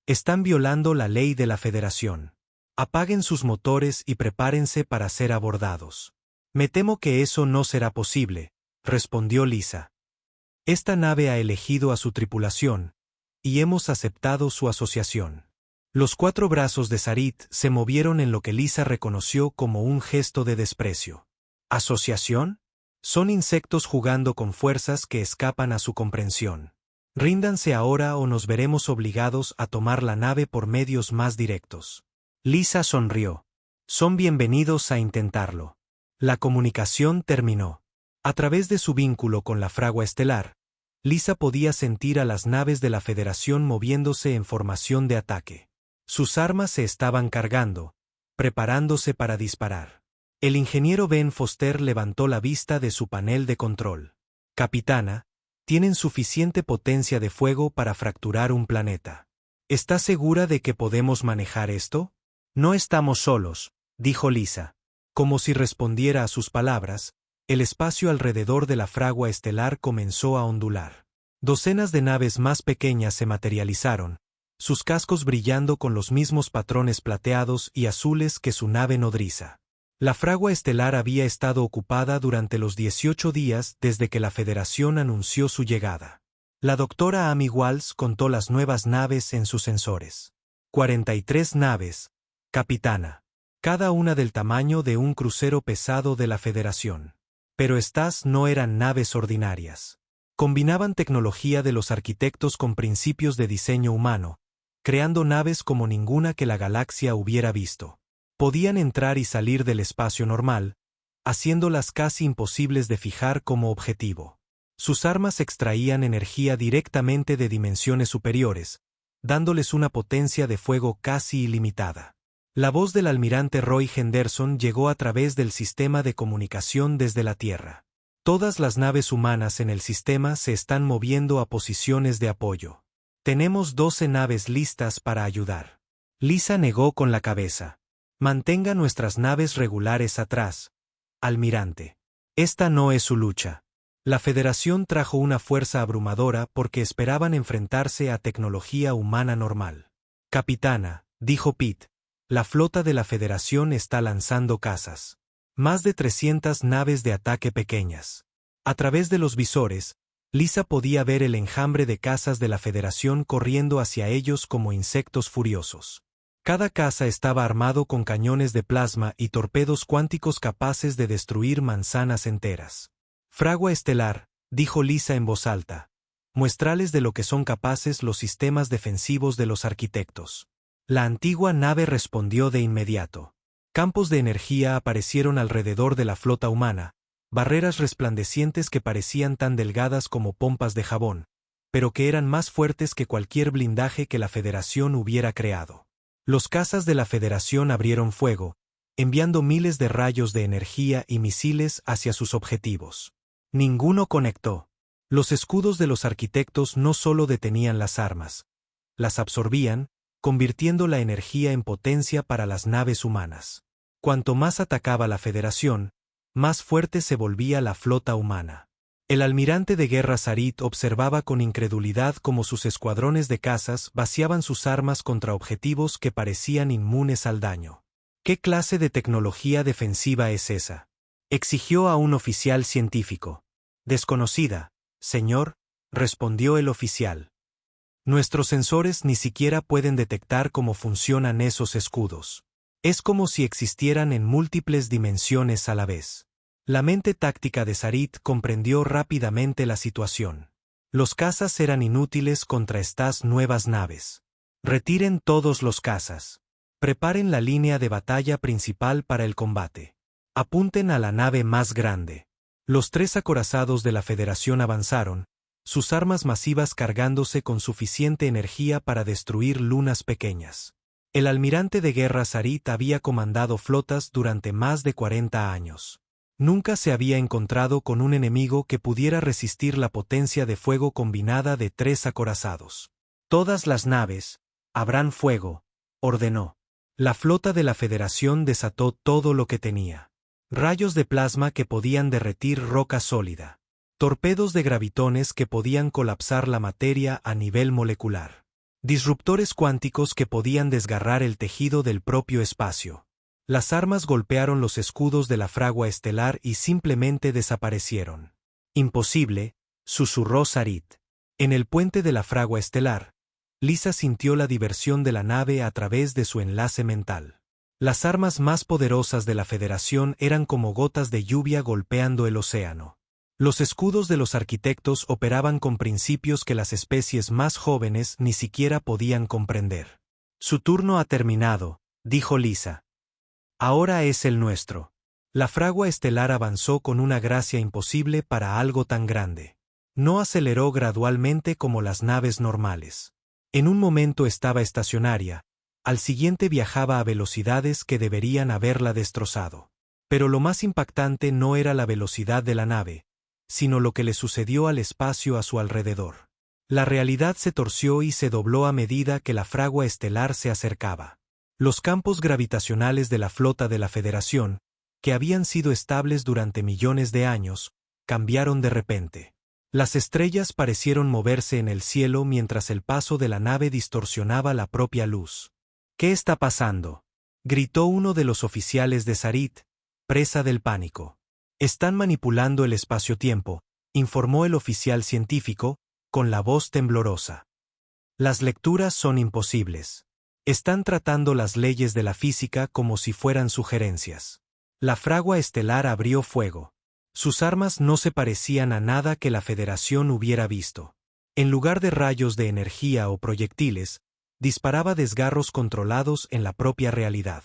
Están violando la ley de la Federación. Apaguen sus motores y prepárense para ser abordados. Me temo que eso no será posible, respondió Lisa. Esta nave ha elegido a su tripulación, y hemos aceptado su asociación. Los 4 brazos de Sarit se movieron en lo que Lisa reconoció como un gesto de desprecio. ¿Asociación? Son insectos jugando con fuerzas que escapan a su comprensión. Ríndanse ahora o nos veremos obligados a tomar la nave por medios más directos. Lisa sonrió. Son bienvenidos a intentarlo. La comunicación terminó. A través de su vínculo con la fragua estelar, Lisa podía sentir a las naves de la Federación moviéndose en formación de ataque. Sus armas se estaban cargando, preparándose para disparar. El ingeniero Ben Foster levantó la vista de su panel de control. Capitana, tienen suficiente potencia de fuego para fracturar un planeta. ¿Está segura de que podemos manejar esto? No estamos solos, dijo Lisa. Como si respondiera a sus palabras, el espacio alrededor de la fragua estelar comenzó a ondular. Docenas de naves más pequeñas se materializaron, sus cascos brillando con los mismos patrones plateados y azules que su nave nodriza. La fragua estelar había estado ocupada durante los 18 días desde que la Federación anunció su llegada. La doctora Amy Walls contó las nuevas naves en sus sensores. 43 naves, capitana. Cada una del tamaño de un crucero pesado de la Federación. Pero estas no eran naves ordinarias. Combinaban tecnología de los arquitectos con principios de diseño humano, creando naves como ninguna que la galaxia hubiera visto. Podían entrar y salir del espacio normal, haciéndolas casi imposibles de fijar como objetivo. Sus armas extraían energía directamente de dimensiones superiores, dándoles una potencia de fuego casi ilimitada. La voz del almirante Roy Henderson llegó a través del sistema de comunicación desde la Tierra. Todas las naves humanas en el sistema se están moviendo a posiciones de apoyo. Tenemos 12 naves listas para ayudar. Lisa negó con la cabeza. Mantenga nuestras naves regulares atrás, almirante. Esta no es su lucha. La Federación trajo una fuerza abrumadora porque esperaban enfrentarse a tecnología humana normal. Capitana, dijo Pete, la flota de la Federación está lanzando cazas. Más de 300 naves de ataque pequeñas. A través de los visores, Lisa podía ver el enjambre de cazas de la Federación corriendo hacia ellos como insectos furiosos. Cada caza estaba armado con cañones de plasma y torpedos cuánticos capaces de destruir manzanas enteras. Fragua estelar, dijo Lisa en voz alta. Muestrales de lo que son capaces los sistemas defensivos de los arquitectos. La antigua nave respondió de inmediato. Campos de energía aparecieron alrededor de la flota humana, barreras resplandecientes que parecían tan delgadas como pompas de jabón, pero que eran más fuertes que cualquier blindaje que la Federación hubiera creado. Los cazas de la Federación abrieron fuego, enviando miles de rayos de energía y misiles hacia sus objetivos. Ninguno conectó. Los escudos de los arquitectos no solo detenían las armas, las absorbían, convirtiendo la energía en potencia para las naves humanas. Cuanto más atacaba la Federación, más fuerte se volvía la flota humana. El almirante de guerra Sarit observaba con incredulidad cómo sus escuadrones de cazas vaciaban sus armas contra objetivos que parecían inmunes al daño. ¿Qué clase de tecnología defensiva es esa?, exigió a un oficial científico. Desconocida, señor, respondió el oficial. Nuestros sensores ni siquiera pueden detectar cómo funcionan esos escudos. Es como si existieran en múltiples dimensiones a la vez. La mente táctica de Sarit comprendió rápidamente la situación. Los cazas eran inútiles contra estas nuevas naves. Retiren todos los cazas. Preparen la línea de batalla principal para el combate. Apunten a la nave más grande. Los 3 acorazados de la Federación avanzaron, sus armas masivas cargándose con suficiente energía para destruir lunas pequeñas. El almirante de guerra Sarit había comandado flotas durante más de 40 años. Nunca se había encontrado con un enemigo que pudiera resistir la potencia de fuego combinada de 3 acorazados. Todas las naves, abran fuego, ordenó. La flota de la Federación desató todo lo que tenía. Rayos de plasma que podían derretir roca sólida. Torpedos de gravitones que podían colapsar la materia a nivel molecular. Disruptores cuánticos que podían desgarrar el tejido del propio espacio. Las armas golpearon los escudos de la fragua estelar y simplemente desaparecieron. Imposible, susurró Sarit. En el puente de la fragua estelar, Lisa sintió la diversión de la nave a través de su enlace mental. Las armas más poderosas de la Federación eran como gotas de lluvia golpeando el océano. Los escudos de los arquitectos operaban con principios que las especies más jóvenes ni siquiera podían comprender. Su turno ha terminado, dijo Lisa. Ahora es el nuestro. La fragua estelar avanzó con una gracia imposible para algo tan grande. No aceleró gradualmente como las naves normales. En un momento estaba estacionaria, al siguiente viajaba a velocidades que deberían haberla destrozado. Pero lo más impactante no era la velocidad de la nave, sino lo que le sucedió al espacio a su alrededor. La realidad se torció y se dobló a medida que la fragua estelar se acercaba. Los campos gravitacionales de la flota de la Federación, que habían sido estables durante millones de años, cambiaron de repente. Las estrellas parecieron moverse en el cielo mientras el paso de la nave distorsionaba la propia luz. ¿Qué está pasando?, gritó uno de los oficiales de Sarit, presa del pánico. Están manipulando el espacio-tiempo, informó el oficial científico, con la voz temblorosa. Las lecturas son imposibles. Están tratando las leyes de la física como si fueran sugerencias. La fragua estelar abrió fuego. Sus armas no se parecían a nada que la Federación hubiera visto. En lugar de rayos de energía o proyectiles, disparaba desgarros controlados en la propia realidad.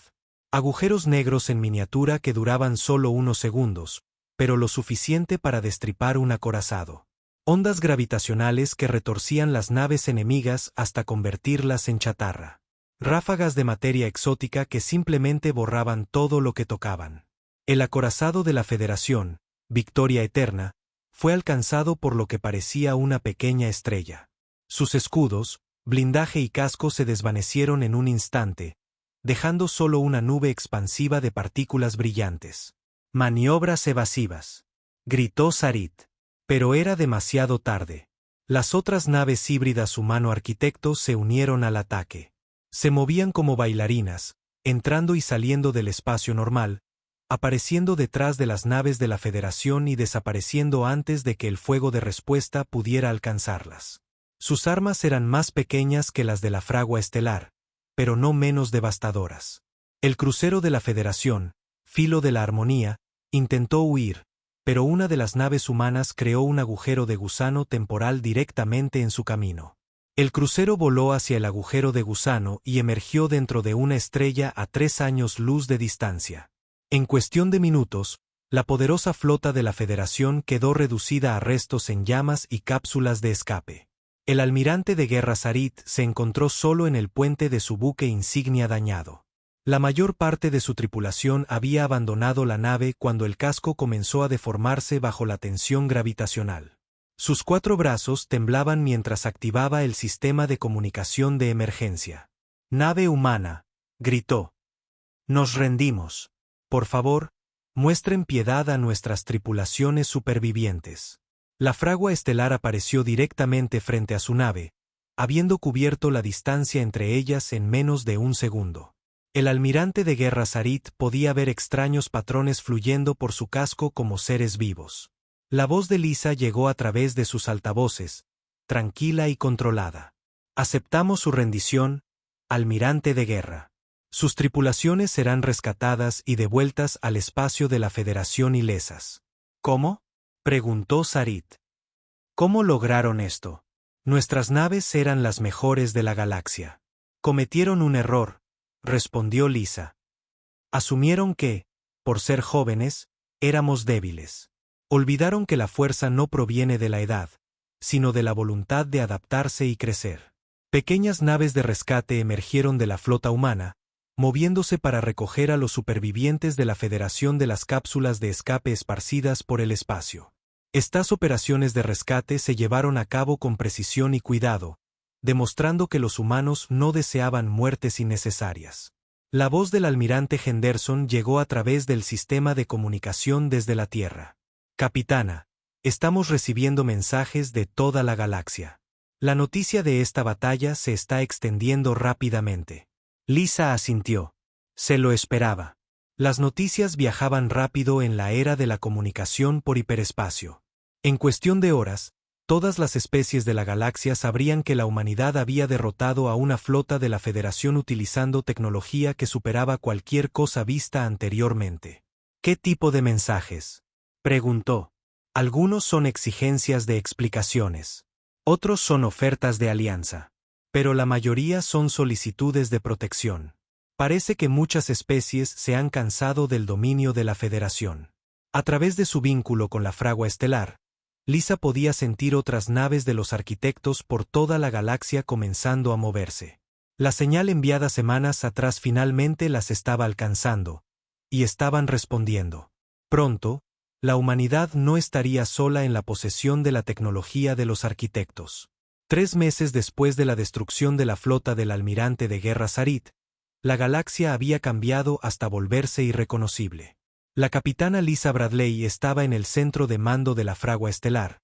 Agujeros negros en miniatura que duraban solo unos segundos, pero lo suficiente para destripar un acorazado. Ondas gravitacionales que retorcían las naves enemigas hasta convertirlas en chatarra. Ráfagas de materia exótica que simplemente borraban todo lo que tocaban. El acorazado de la Federación, Victoria Eterna, fue alcanzado por lo que parecía una pequeña estrella. Sus escudos, Blindaje y casco se desvanecieron en un instante, dejando solo una nube expansiva de partículas brillantes. «Maniobras evasivas», gritó Sarit. Pero era demasiado tarde. Las otras naves híbridas humano-arquitecto se unieron al ataque. Se movían como bailarinas, entrando y saliendo del espacio normal, apareciendo detrás de las naves de la Federación y desapareciendo antes de que el fuego de respuesta pudiera alcanzarlas. Sus armas eran más pequeñas que las de la fragua estelar, pero no menos devastadoras. El crucero de la Federación, Filo de la Armonía, intentó huir, pero una de las naves humanas creó un agujero de gusano temporal directamente en su camino. El crucero voló hacia el agujero de gusano y emergió dentro de una estrella a 3 años luz de distancia. En cuestión de minutos, la poderosa flota de la Federación quedó reducida a restos en llamas y cápsulas de escape. El almirante de guerra Sarit se encontró solo en el puente de su buque insignia dañado. La mayor parte de su tripulación había abandonado la nave cuando el casco comenzó a deformarse bajo la tensión gravitacional. Sus 4 brazos temblaban mientras activaba el sistema de comunicación de emergencia. «Nave humana», gritó. «Nos rendimos. Por favor, muestren piedad a nuestras tripulaciones supervivientes». La fragua estelar apareció directamente frente a su nave, habiendo cubierto la distancia entre ellas en menos de un segundo. El almirante de guerra Sarit podía ver extraños patrones fluyendo por su casco como seres vivos. La voz de Lisa llegó a través de sus altavoces, tranquila y controlada. «Aceptamos su rendición, almirante de guerra. Sus tripulaciones serán rescatadas y devueltas al espacio de la Federación ilesas». «¿Cómo?», preguntó Sarit. «¿Cómo lograron esto? Nuestras naves eran las mejores de la galaxia. Cometieron un error», respondió Lisa. «Asumieron que, por ser jóvenes, éramos débiles. Olvidaron que la fuerza no proviene de la edad, sino de la voluntad de adaptarse y crecer». Pequeñas naves de rescate emergieron de la flota humana, moviéndose para recoger a los supervivientes de la Federación de las cápsulas de escape esparcidas por el espacio. Estas operaciones de rescate se llevaron a cabo con precisión y cuidado, demostrando que los humanos no deseaban muertes innecesarias. La voz del almirante Henderson llegó a través del sistema de comunicación desde la Tierra. «Capitana, estamos recibiendo mensajes de toda la galaxia. La noticia de esta batalla se está extendiendo rápidamente». Lisa asintió. Se lo esperaba. Las noticias viajaban rápido en la era de la comunicación por hiperespacio. En cuestión de horas, todas las especies de la galaxia sabrían que la humanidad había derrotado a una flota de la Federación utilizando tecnología que superaba cualquier cosa vista anteriormente. «¿Qué tipo de mensajes?», preguntó. «Algunos son exigencias de explicaciones. Otros son ofertas de alianza. Pero la mayoría son solicitudes de protección. Parece que muchas especies se han cansado del dominio de la Federación». A través de su vínculo con la fragua estelar, Lisa podía sentir otras naves de los arquitectos por toda la galaxia comenzando a moverse. La señal enviada semanas atrás finalmente las estaba alcanzando, y estaban respondiendo. Pronto, la humanidad no estaría sola en la posesión de la tecnología de los arquitectos. 3 meses después de la destrucción de la flota del almirante de guerra Sarit, la galaxia había cambiado hasta volverse irreconocible. La capitana Lisa Bradley estaba en el centro de mando de la fragua estelar,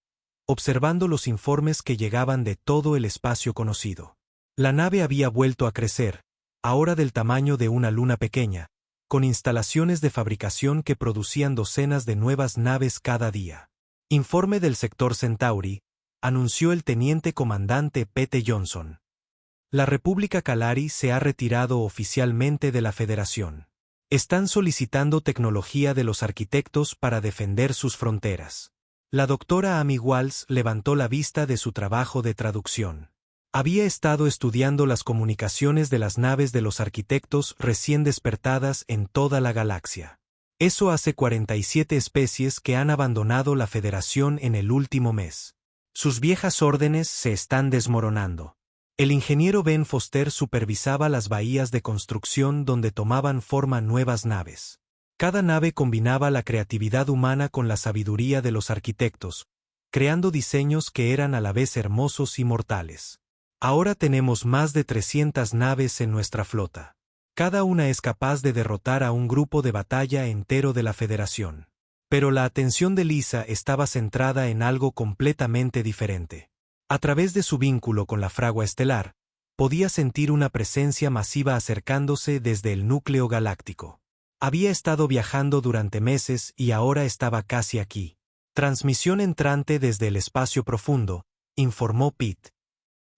observando los informes que llegaban de todo el espacio conocido. La nave había vuelto a crecer, ahora del tamaño de una luna pequeña, con instalaciones de fabricación que producían docenas de nuevas naves cada día. Informe del sector Centauri, anunció el teniente comandante Pete Johnson. La República Calari se ha retirado oficialmente de la Federación. Están solicitando tecnología de los arquitectos para defender sus fronteras. La doctora Amy Walls levantó la vista de su trabajo de traducción. Había estado estudiando las comunicaciones de las naves de los arquitectos recién despertadas en toda la galaxia. Eso hace 47 especies que han abandonado la Federación en el último mes. Sus viejas órdenes se están desmoronando. El ingeniero Ben Foster supervisaba las bahías de construcción donde tomaban forma nuevas naves. Cada nave combinaba la creatividad humana con la sabiduría de los arquitectos, creando diseños que eran a la vez hermosos y mortales. Ahora tenemos más de 300 naves en nuestra flota. Cada una es capaz de derrotar a un grupo de batalla entero de la Federación. Pero la atención de Lisa estaba centrada en algo completamente diferente. A través de su vínculo con la fragua estelar, podía sentir una presencia masiva acercándose desde el núcleo galáctico. Había estado viajando durante meses y ahora estaba casi aquí. Transmisión entrante desde el espacio profundo, informó Pete.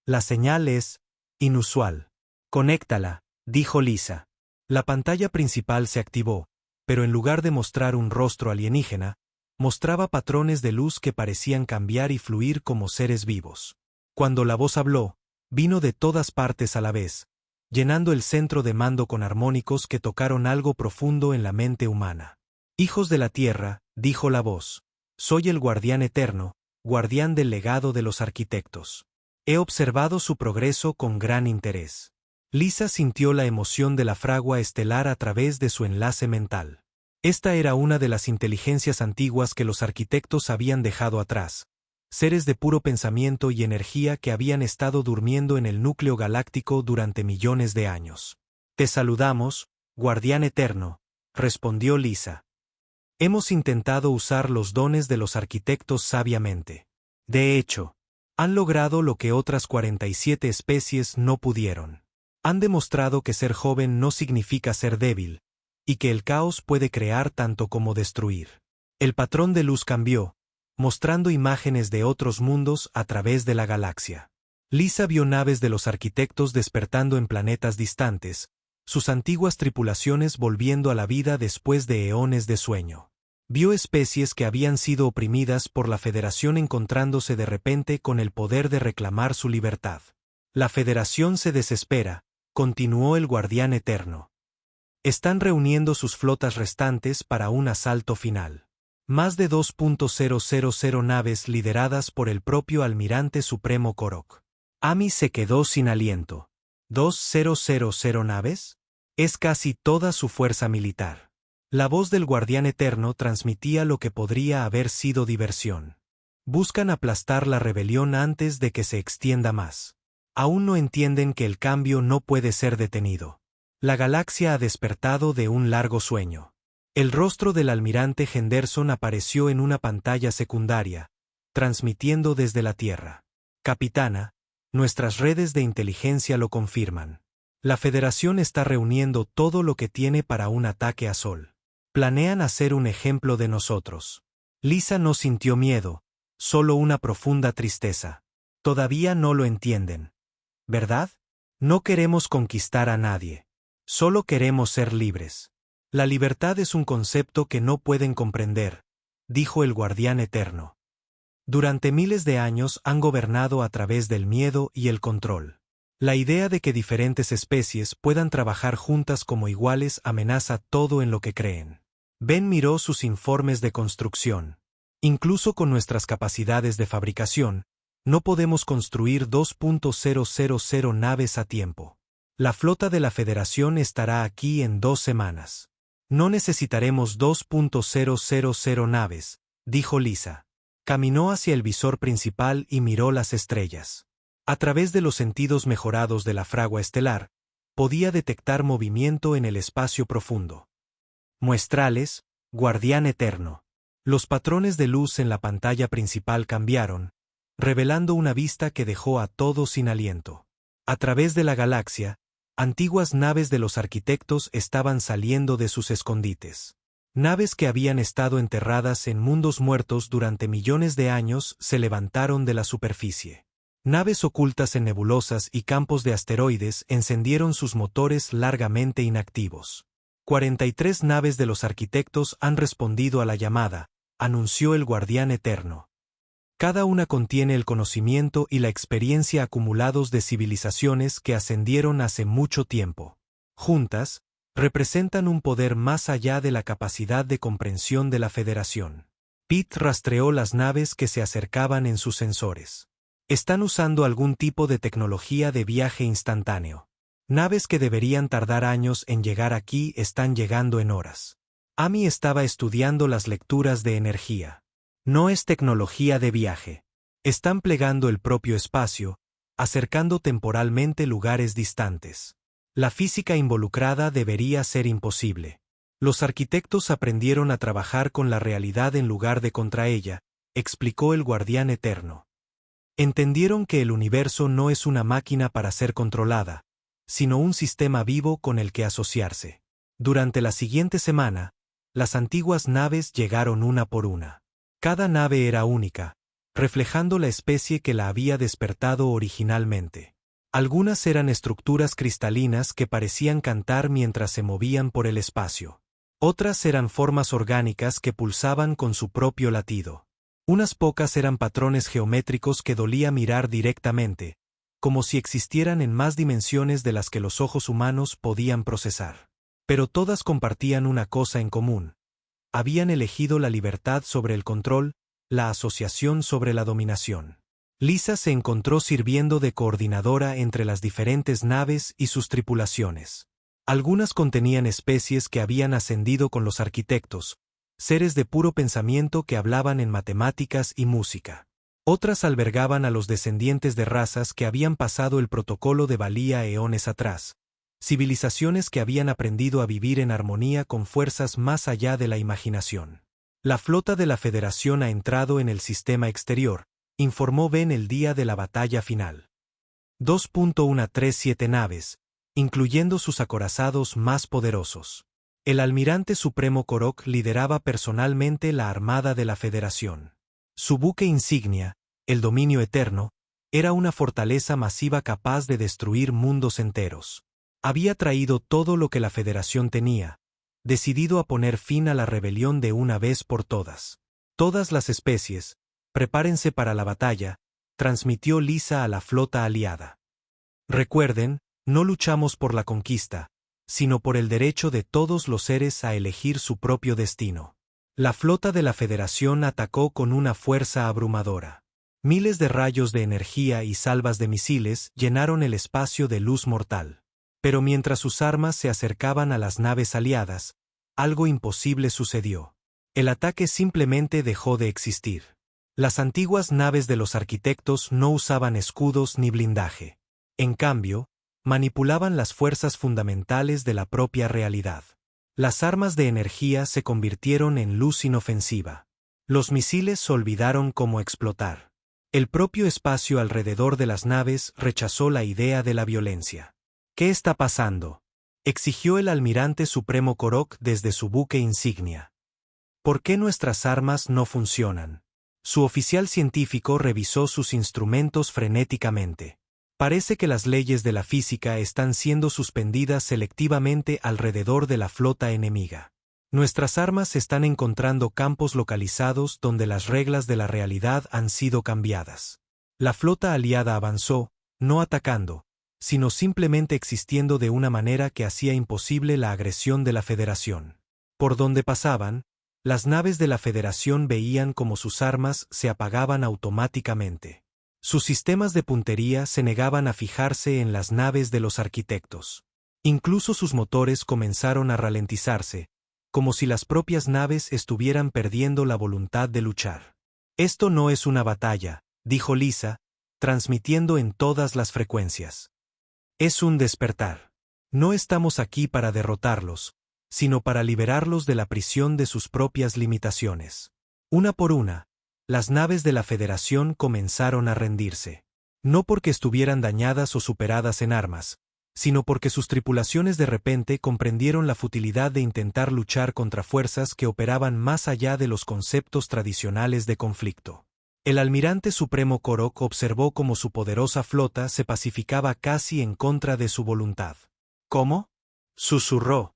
La señal es inusual. Conéctala, dijo Lisa. La pantalla principal se activó, pero en lugar de mostrar un rostro alienígena, mostraba patrones de luz que parecían cambiar y fluir como seres vivos. Cuando la voz habló, vino de todas partes a la vez, llenando el centro de mando con armónicos que tocaron algo profundo en la mente humana. Hijos de la Tierra, dijo la voz, soy el guardián eterno, guardián del legado de los arquitectos. He observado su progreso con gran interés. Lisa sintió la emoción de la fragua estelar a través de su enlace mental. Esta era una de las inteligencias antiguas que los arquitectos habían dejado atrás, seres de puro pensamiento y energía que habían estado durmiendo en el núcleo galáctico durante millones de años. Te saludamos, guardián eterno, respondió Lisa. Hemos intentado usar los dones de los arquitectos sabiamente. De hecho, han logrado lo que otras 47 especies no pudieron. Han demostrado que ser joven no significa ser débil, y que el caos puede crear tanto como destruir. El patrón de luz cambió, mostrando imágenes de otros mundos a través de la galaxia. Lisa vio naves de los arquitectos despertando en planetas distantes, sus antiguas tripulaciones volviendo a la vida después de eones de sueño. Vio especies que habían sido oprimidas por la Federación encontrándose de repente con el poder de reclamar su libertad. La Federación se desespera, continuó el guardián eterno. Están reuniendo sus flotas restantes para un asalto final. Más de 2.000 naves lideradas por el propio Almirante Supremo Korok. Amy se quedó sin aliento. ¿2.000 naves? Es casi toda su fuerza militar. La voz del guardián eterno transmitía lo que podría haber sido diversión. Buscan aplastar la rebelión antes de que se extienda más. Aún no entienden que el cambio no puede ser detenido. La galaxia ha despertado de un largo sueño. El rostro del almirante Henderson apareció en una pantalla secundaria, transmitiendo desde la Tierra. Capitana, nuestras redes de inteligencia lo confirman. La Federación está reuniendo todo lo que tiene para un ataque a Sol. Planean hacer un ejemplo de nosotros. Lisa no sintió miedo, solo una profunda tristeza. Todavía no lo entienden. ¿Verdad? No queremos conquistar a nadie. Solo queremos ser libres. La libertad es un concepto que no pueden comprender, dijo el guardián eterno. Durante miles de años han gobernado a través del miedo y el control. La idea de que diferentes especies puedan trabajar juntas como iguales amenaza todo en lo que creen. Ben miró sus informes de construcción. Incluso con nuestras capacidades de fabricación, no podemos construir 2.000 naves a tiempo. La flota de la Federación estará aquí en 2 semanas. No necesitaremos 2.000 naves, dijo Lisa. Caminó hacia el visor principal y miró las estrellas. A través de los sentidos mejorados de la fragua estelar, podía detectar movimiento en el espacio profundo. Muestrales, guardián eterno. Los patrones de luz en la pantalla principal cambiaron, revelando una vista que dejó a todos sin aliento. A través de la galaxia, antiguas naves de los arquitectos estaban saliendo de sus escondites. Naves que habían estado enterradas en mundos muertos durante millones de años se levantaron de la superficie. Naves ocultas en nebulosas y campos de asteroides encendieron sus motores largamente inactivos. 43 naves de los arquitectos han respondido a la llamada, anunció el guardián eterno. Cada una contiene el conocimiento y la experiencia acumulados de civilizaciones que ascendieron hace mucho tiempo. Juntas, representan un poder más allá de la capacidad de comprensión de la Federación. Pete rastreó las naves que se acercaban en sus sensores. Están usando algún tipo de tecnología de viaje instantáneo. Naves que deberían tardar años en llegar aquí están llegando en horas. Amy estaba estudiando las lecturas de energía. No es tecnología de viaje. Están plegando el propio espacio, acercando temporalmente lugares distantes. La física involucrada debería ser imposible. Los arquitectos aprendieron a trabajar con la realidad en lugar de contra ella, explicó el guardián eterno. Entendieron que el universo no es una máquina para ser controlada, sino un sistema vivo con el que asociarse. Durante la siguiente semana, las antiguas naves llegaron una por una. Cada nave era única, reflejando la especie que la había despertado originalmente. Algunas eran estructuras cristalinas que parecían cantar mientras se movían por el espacio. Otras eran formas orgánicas que pulsaban con su propio latido. Unas pocas eran patrones geométricos que dolía mirar directamente, como si existieran en más dimensiones de las que los ojos humanos podían procesar. Pero todas compartían una cosa en común. Habían elegido la libertad sobre el control, la asociación sobre la dominación. Lisa se encontró sirviendo de coordinadora entre las diferentes naves y sus tripulaciones. Algunas contenían especies que habían ascendido con los arquitectos, seres de puro pensamiento que hablaban en matemáticas y música. Otras albergaban a los descendientes de razas que habían pasado el protocolo de Valía eones atrás, civilizaciones que habían aprendido a vivir en armonía con fuerzas más allá de la imaginación. La flota de la Federación ha entrado en el sistema exterior, informó Ben el día de la batalla final. 2.137 naves, incluyendo sus acorazados más poderosos. El almirante supremo Korok lideraba personalmente la armada de la Federación. Su buque insignia, el Dominio Eterno, era una fortaleza masiva capaz de destruir mundos enteros. Había traído todo lo que la Federación tenía, decidido a poner fin a la rebelión de una vez por todas. Todas las especies, prepárense para la batalla, transmitió Lisa a la flota aliada. Recuerden, no luchamos por la conquista, sino por el derecho de todos los seres a elegir su propio destino. La flota de la Federación atacó con una fuerza abrumadora. Miles de rayos de energía y salvas de misiles llenaron el espacio de luz mortal. Pero mientras sus armas se acercaban a las naves aliadas, algo imposible sucedió. El ataque simplemente dejó de existir. Las antiguas naves de los arquitectos no usaban escudos ni blindaje. En cambio, manipulaban las fuerzas fundamentales de la propia realidad. Las armas de energía se convirtieron en luz inofensiva. Los misiles olvidaron cómo explotar. El propio espacio alrededor de las naves rechazó la idea de la violencia. ¿Qué está pasando?, exigió el almirante supremo Korok desde su buque insignia. ¿Por qué nuestras armas no funcionan? Su oficial científico revisó sus instrumentos frenéticamente. Parece que las leyes de la física están siendo suspendidas selectivamente alrededor de la flota enemiga. Nuestras armas están encontrando campos localizados donde las reglas de la realidad han sido cambiadas. La flota aliada avanzó, no atacando, sino simplemente existiendo de una manera que hacía imposible la agresión de la Federación. Por donde pasaban, las naves de la Federación veían como sus armas se apagaban automáticamente. Sus sistemas de puntería se negaban a fijarse en las naves de los arquitectos. Incluso sus motores comenzaron a ralentizarse, como si las propias naves estuvieran perdiendo la voluntad de luchar. Esto no es una batalla, dijo Lisa, transmitiendo en todas las frecuencias. Es un despertar. No estamos aquí para derrotarlos, sino para liberarlos de la prisión de sus propias limitaciones. Una por una, las naves de la Federación comenzaron a rendirse. No porque estuvieran dañadas o superadas en armas, sino porque sus tripulaciones de repente comprendieron la futilidad de intentar luchar contra fuerzas que operaban más allá de los conceptos tradicionales de conflicto. El almirante supremo Korok observó cómo su poderosa flota se pacificaba casi en contra de su voluntad. ¿Cómo?, susurró.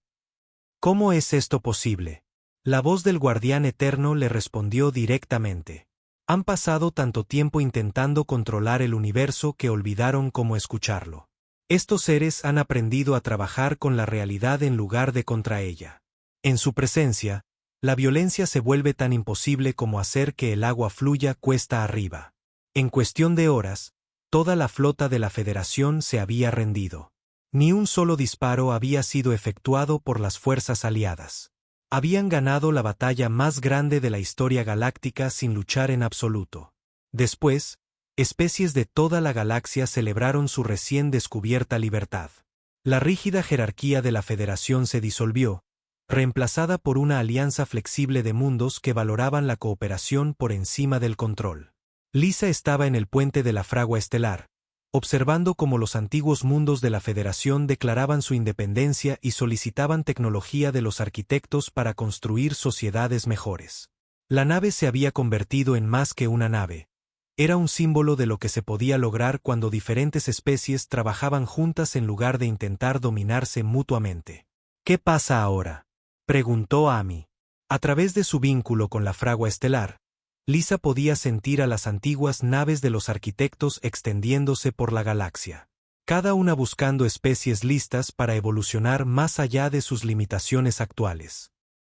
¿Cómo es esto posible? La voz del guardián eterno le respondió directamente. Han pasado tanto tiempo intentando controlar el universo que olvidaron cómo escucharlo. Estos seres han aprendido a trabajar con la realidad en lugar de contra ella. En su presencia, la violencia se vuelve tan imposible como hacer que el agua fluya cuesta arriba. En cuestión de horas, toda la flota de la Federación se había rendido. Ni un solo disparo había sido efectuado por las fuerzas aliadas. Habían ganado la batalla más grande de la historia galáctica sin luchar en absoluto. Después, Especies de toda la galaxia celebraron su recién descubierta libertad. La rígida jerarquía de la Federación se disolvió, reemplazada por una alianza flexible de mundos que valoraban la cooperación por encima del control. Lisa estaba en el puente de la fragua estelar, observando cómo los antiguos mundos de la Federación declaraban su independencia y solicitaban tecnología de los arquitectos para construir sociedades mejores. La nave se había convertido en más que una nave. Era un símbolo de lo que se podía lograr cuando diferentes especies trabajaban juntas en lugar de intentar dominarse mutuamente. ¿Qué pasa ahora?, preguntó Amy. A través de su vínculo con la fragua estelar, Lisa podía sentir a las antiguas naves de los arquitectos extendiéndose por la galaxia, cada una buscando especies listas para evolucionar más allá de sus limitaciones actuales.